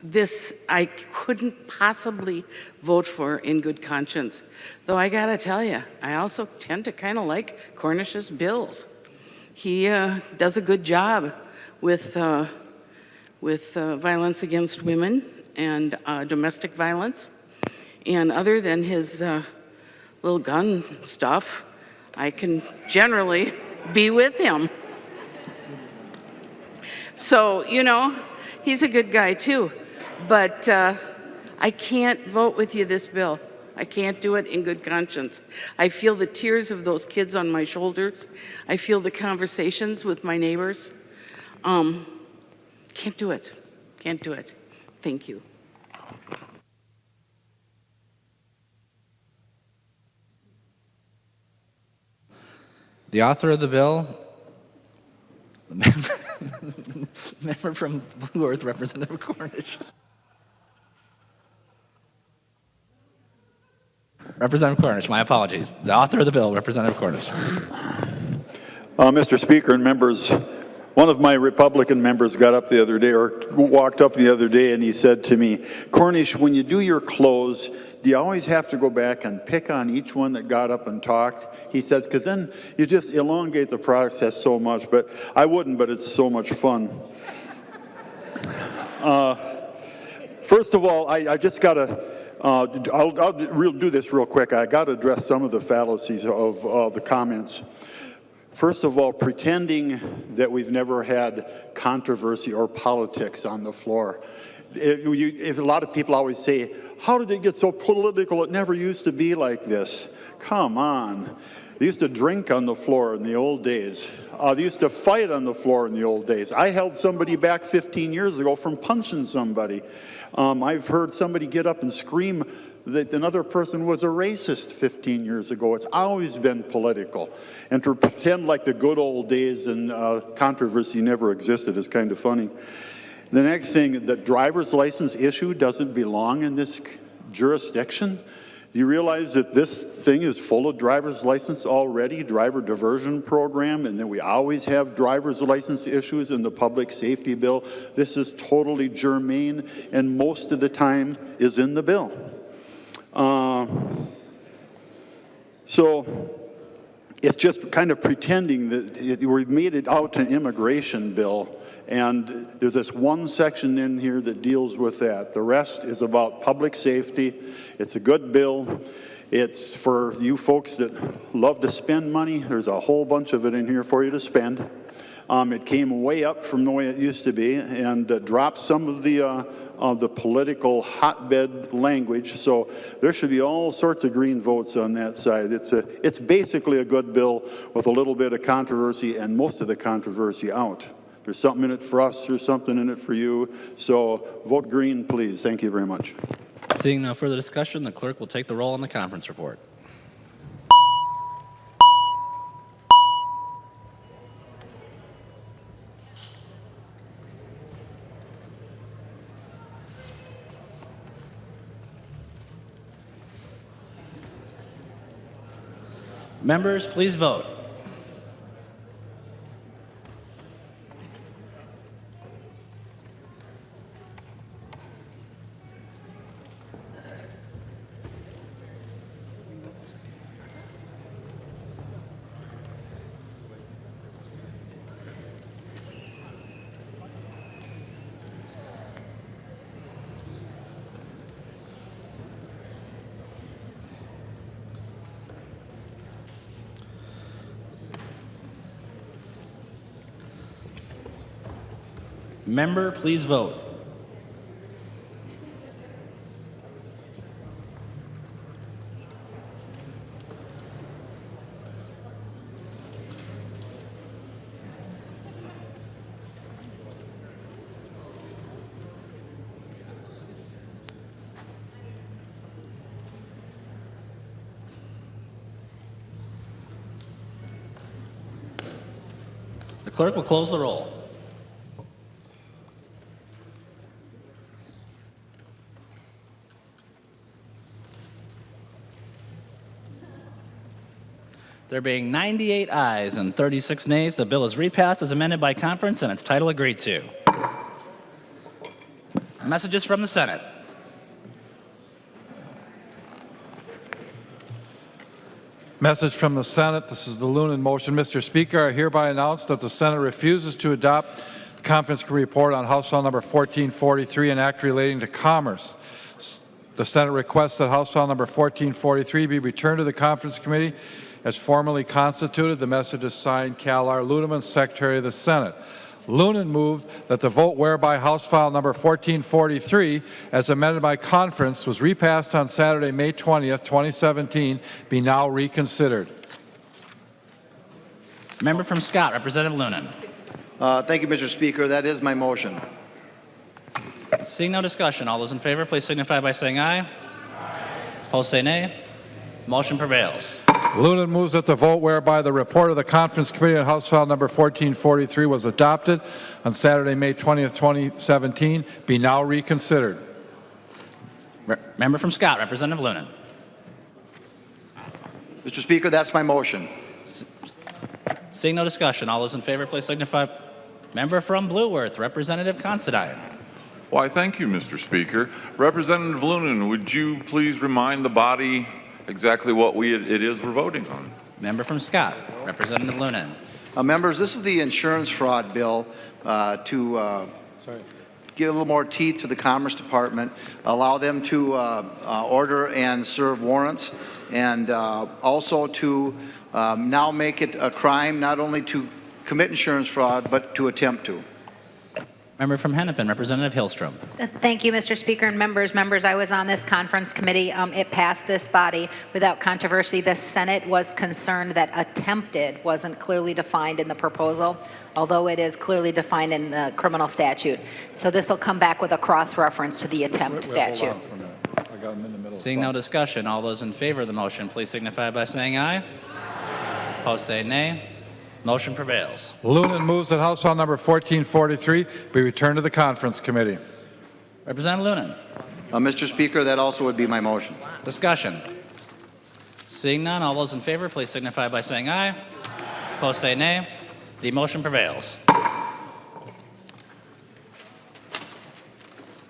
Speaker 5: this I couldn't possibly vote for in good conscience. Though I gotta tell you, I also tend to kind of like Cornish's bills. He does a good job with violence against women and domestic violence. And other than his little gun stuff, I can generally be with him. So, you know, he's a good guy too. But I can't vote with you this bill. I can't do it in good conscience. I feel the tears of those kids on my shoulders. I feel the conversations with my neighbors. Can't do it. Can't do it. Thank you.
Speaker 7: The author of the bill, the member from Blue Earth, Representative Cornish. Representative Cornish, my apologies. The author of the bill, Representative Cornish.
Speaker 3: Mr. Speaker and members, one of my Republican members got up the other day, or walked up the other day, and he said to me, Cornish, when you do your close, do you always have to go back and pick on each one that got up and talked? He says, because then you just elongate the process so much. But I wouldn't, but it's so much fun. First of all, I just got to, I'll do this real quick. I got to address some of the fallacies of the comments. First of all, pretending that we've never had controversy or politics on the floor. If a lot of people always say, how did it get so political? It never used to be like this. Come on. They used to drink on the floor in the old days. They used to fight on the floor in the old days. I held somebody back 15 years ago from punching somebody. I've heard somebody get up and scream that another person was a racist 15 years ago. It's always been political. And to pretend like the good old days and controversy never existed is kind of funny. The next thing, the driver's license issue doesn't belong in this jurisdiction. Do you realize that this thing is full of driver's license already, driver diversion program, and then we always have driver's license issues in the public safety bill? This is totally germane, and most of the time is in the bill. So it's just kind of pretending that we've made it out an immigration bill, and there's this one section in here that deals with that. The rest is about public safety. It's a good bill. It's for you folks that love to spend money. There's a whole bunch of it in here for you to spend. It came way up from the way it used to be and dropped some of the political hotbed language. So there should be all sorts of green votes on that side. It's basically a good bill with a little bit of controversy and most of the controversy out. There's something in it for us. There's something in it for you. So vote green, please. Thank you very much.
Speaker 7: Seeing no further discussion, the clerk will take the roll on the conference report. Members, please vote. Member, please vote. The clerk will close the roll. There being 98 ayes and 36 nays, the bill is repassed as amended by conference and its title agreed to. Messages from the Senate.
Speaker 2: Message from the Senate. This is the Loonan motion. Mr. Speaker, I hereby announce that the Senate refuses to adopt the conference committee report on House File Number 1443, an act relating to commerce. The Senate requests that House File Number 1443 be returned to the conference committee as formally constituted. The message is signed Cal R. Loonan, Secretary of the Senate. Loonan moved that the vote whereby House File Number 1443, as amended by conference, was repassed on Saturday, May 20th, 2017, be now reconsidered.
Speaker 7: Member from Scott, Representative Loonan.
Speaker 1: Thank you, Mr. Speaker. That is my motion.
Speaker 7: Seeing no discussion, all those in favor, please signify by saying aye. Opposed, say nay. Motion prevails.
Speaker 2: Loonan moves that the vote whereby the report of the Conference Committee on House File Number 1443 was adopted on Saturday, May 20th, 2017, be now reconsidered.
Speaker 7: Member from Scott, Representative Loonan.
Speaker 1: Mr. Speaker, that's my motion.
Speaker 7: Seeing no discussion, all those in favor, please signify. Member from Blue Earth, Representative Considine.
Speaker 6: Why, thank you, Mr. Speaker. Representative Loonan, would you please remind the body exactly what it is we're voting on?
Speaker 7: Member from Scott, Representative Loonan.
Speaker 1: Members, this is the insurance fraud bill to give a little more teeth to the Commerce Department, allow them to order and serve warrants, and also to now make it a crime not only to commit insurance fraud, but to attempt to.
Speaker 7: Member from Hennepin, Representative Hillstrom.
Speaker 23: Thank you, Mr. Speaker and members. I was on this conference committee. It passed this body without controversy. The Senate was concerned that attempted wasn't clearly defined in the proposal, although it is clearly defined in the criminal statute. So this will come back with a cross-reference to the attempt statute.
Speaker 7: Seeing no discussion, all those in favor of the motion, please signify by saying aye. Opposed, say nay. Motion prevails.
Speaker 2: Loonan moves that House File Number 1443 be returned to the Conference Committee.
Speaker 7: Representative Loonan.
Speaker 1: Mr. Speaker, that also would be my motion.
Speaker 7: Discussion. Seeing none, all those in favor, please signify by saying aye. Opposed, say nay. The motion prevails.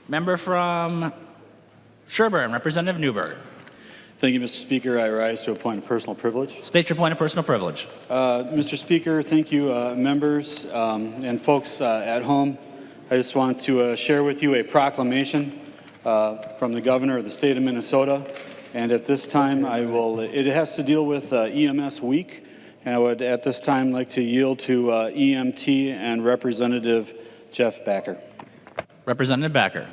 Speaker 7: Member from Sherburne, Representative Newberg.
Speaker 24: Thank you, Mr. Speaker. I rise to a point of personal privilege.
Speaker 7: State your point of personal privilege.
Speaker 24: Mr. Speaker, thank you, members and folks at home. I just want to share with you a proclamation from the governor of the state of Minnesota And at this time, it has to deal with EMS week, and I would at this time like to yield to EMT and Representative Jeff Backer.
Speaker 7: Representative Backer.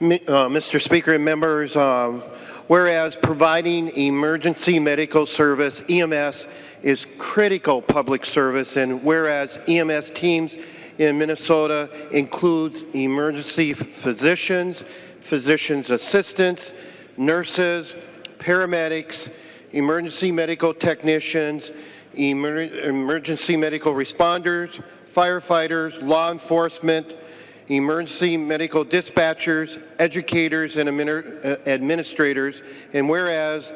Speaker 8: Mr. Speaker and members, whereas providing emergency medical service, EMS, is critical public service, and whereas EMS teams in Minnesota includes emergency physicians, physician's assistants, nurses, paramedics, emergency medical technicians, emergency medical responders, firefighters, law enforcement, emergency medical dispatchers, educators, and administrators, and whereas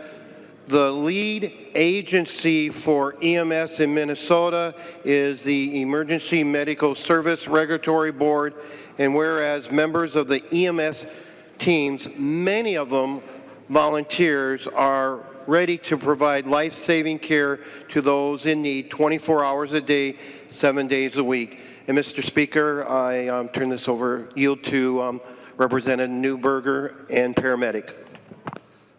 Speaker 8: the lead agency for EMS in Minnesota is the Emergency Medical Service Regulatory Board, and whereas members of the EMS teams, many of them volunteers, are ready to provide life-saving care to those in need 24 hours a day, 7 days a week. And Mr. Speaker, I turn this over, yield to Representative Newberger and paramedic.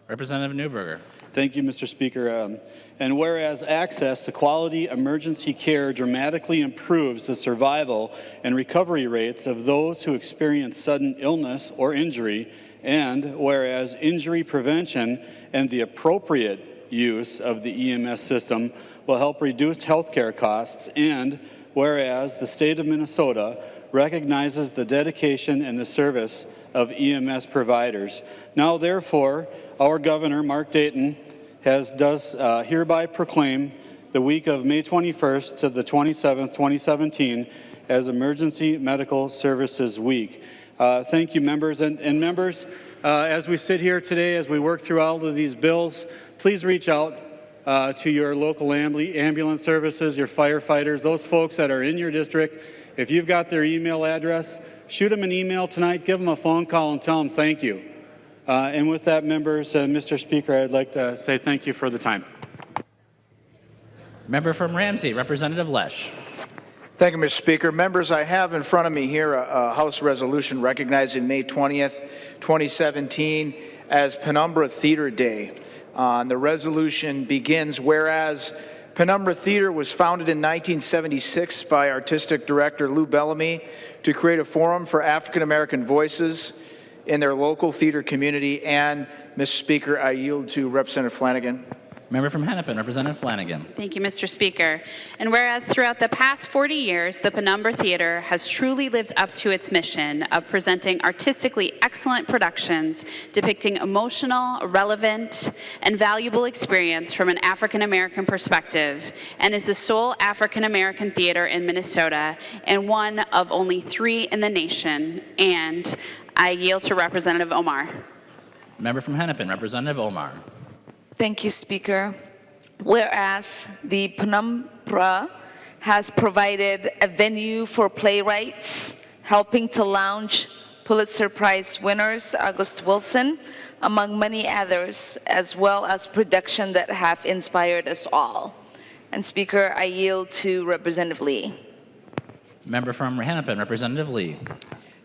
Speaker 7: Representative Newberger.
Speaker 24: Thank you, Mr. Speaker. And whereas access to quality emergency care dramatically improves the survival and recovery rates of those who experience sudden illness or injury, and whereas injury prevention and the appropriate use of the EMS system will help reduce healthcare costs, and whereas the state of Minnesota recognizes the dedication and the service of EMS providers. Now, therefore, our Governor, Mark Dayton, does hereby proclaim the week of May 21st to the 27th, 2017 as Emergency Medical Services Week. Thank you, members. And members, as we sit here today, as we work through all of these bills, please reach out to your local ambulance services, your firefighters, those folks that are in your district. If you've got their email address, shoot them an email tonight, give them a phone call, and tell them thank you. And with that, members, Mr. Speaker, I'd like to say thank you for the time.
Speaker 7: Member from Ramsey, Representative Lesh.
Speaker 9: Thank you, Mr. Speaker. Members, I have in front of me here a House resolution recognizing May 20th, 2017 as Penumbra Theater Day. The resolution begins, whereas Penumbra Theater was founded in 1976 by artistic director Lou Bellamy to create a forum for African American voices in their local theater community. And, Mr. Speaker, I yield to Representative Flanagan.
Speaker 7: Member from Hennepin, Representative Flanagan.
Speaker 16: Thank you, Mr. Speaker. And whereas throughout the past 40 years, the Penumbra Theater has truly lived up to its mission of presenting artistically excellent productions depicting emotional, relevant, and valuable experience from an African American perspective, and is the sole African American theater in Minnesota and one of only 3 in the nation. And I yield to Representative Omar.
Speaker 7: Member from Hennepin, Representative Omar.
Speaker 10: Thank you, Speaker. Whereas the Penumbra has provided a venue for playwrights, helping to launch Pulitzer Prize winners August Wilson, among many others, as well as production that have inspired us all. And Speaker, I yield to Representative Lee.
Speaker 7: Member from Hennepin, Representative Lee.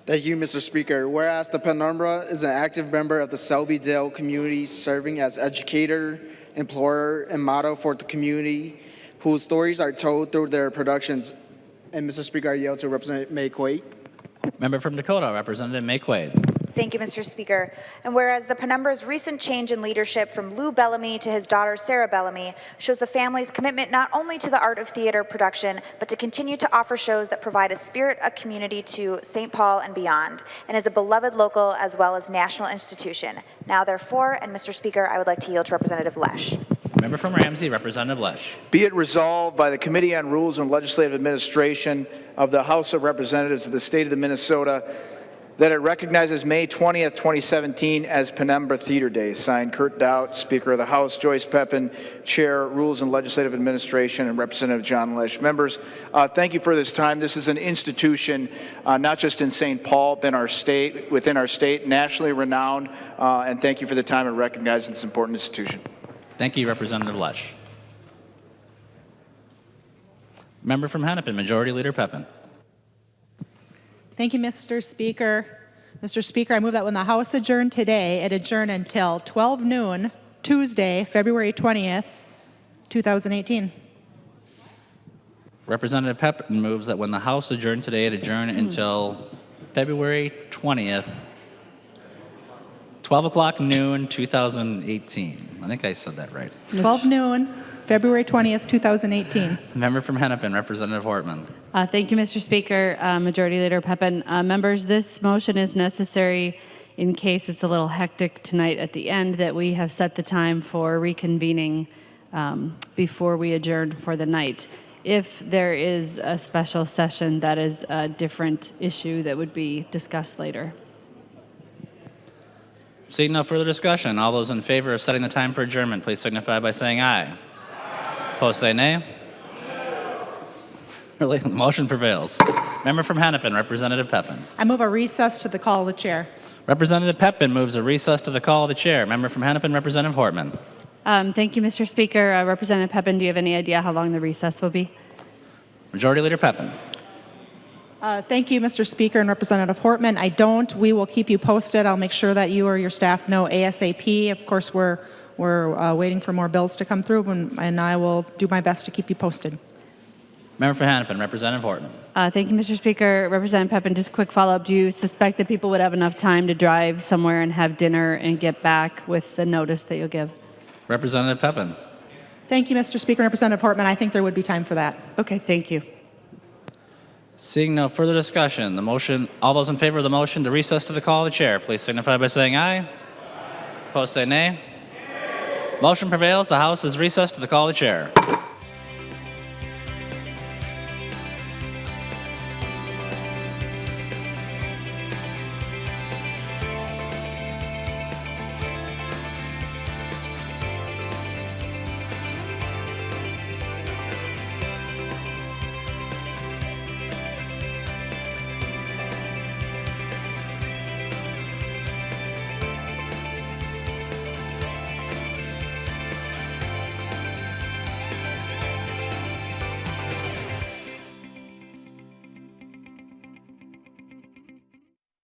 Speaker 11: Thank you, Mr. Speaker. Whereas the Penumbra is an active member of the Selby-Dale community, serving as educator, employer, and model for the community, whose stories are told through their productions. And Mr. Speaker, I yield to Representative May Quaid.
Speaker 7: Member from Dakota, Representative May Quaid.
Speaker 25: Thank you, Mr. Speaker. And whereas the Penumbra's recent change in leadership from Lou Bellamy to his daughter Sarah Bellamy shows the family's commitment not only to the art of theater production, but to continue to offer shows that provide a spirit of community to St. Paul and beyond, and is a beloved local as well as national institution. Now, therefore, and Mr. Speaker, I would like to yield to Representative Lesh.
Speaker 7: Member from Ramsey, Representative Lesh.
Speaker 9: Be it resolved by the Committee on Rules and Legislative Administration of the House of Representatives of the State of Minnesota that it recognizes May 20th, 2017 as Penumbra Theater Day. Signed, Kurt Dowd, Speaker of the House, Joyce Pepin, Chair, Rules and Legislative Administration, and Representative John Lesh. Members, thank you for this time. This is an institution, not just in St. Paul, but within our state, nationally renowned, and thank you for the time in recognizing this important institution.
Speaker 7: Thank you, Representative Lesh. Member from Hennepin, Majority Leader Pepin.
Speaker 26: Thank you, Mr. Speaker.
Speaker 12: Mr. Speaker, I move that when the House adjourn today, it adjourn until 12 noon, Tuesday, February 20th, 2018.
Speaker 7: Representative Pepin moves that when the House adjourn today, it adjourn until February 20th, 12 o'clock noon, 2018. I think I said that right.
Speaker 12: 12 noon, February 20th, 2018.
Speaker 7: Member from Hennepin, Representative Hortman.
Speaker 13: Thank you, Mr. Speaker. Majority Leader Pepin. Members, this motion is necessary in case it's a little hectic tonight at the end, that we have set the time for reconvening before we adjourn for the night. If there is a special session, that is a different issue that would be discussed later.
Speaker 7: Seeing no further discussion, all those in favor of setting the time for adjournment, please signify by saying aye. Opposed, say nay. The motion prevails. Member from Hennepin, Representative Pepin.
Speaker 12: I move a recess to the call of the chair.
Speaker 7: Representative Pepin moves a recess to the call of the chair. Member from Hennepin, Representative Hortman.
Speaker 13: Thank you, Mr. Speaker. Representative Pepin, do you have any idea how long the recess will be?
Speaker 7: Majority Leader Pepin.
Speaker 12: Thank you, Mr. Speaker and Representative Hortman. I don't. We will keep you posted. I'll make sure that you or your staff know ASAP. Of course, we're waiting for more bills to come through, and I will do my best to keep you posted.
Speaker 7: Member for Hennepin, Representative Hortman.
Speaker 13: Thank you, Mr. Speaker. Representative Pepin, just a quick follow-up. Do you suspect that people would have enough time to drive somewhere and have dinner and get back with the notice that you'll give?
Speaker 7: Representative Pepin.
Speaker 12: Thank you, Mr. Speaker and Representative Hortman. I think there would be time for that.
Speaker 13: Okay, thank you.
Speaker 7: Seeing no further discussion, the motion, all those in favor of the motion to recess to the call of the chair, please signify by saying aye. Opposed, say nay. Motion prevails. The House is recessed to the call of the chair.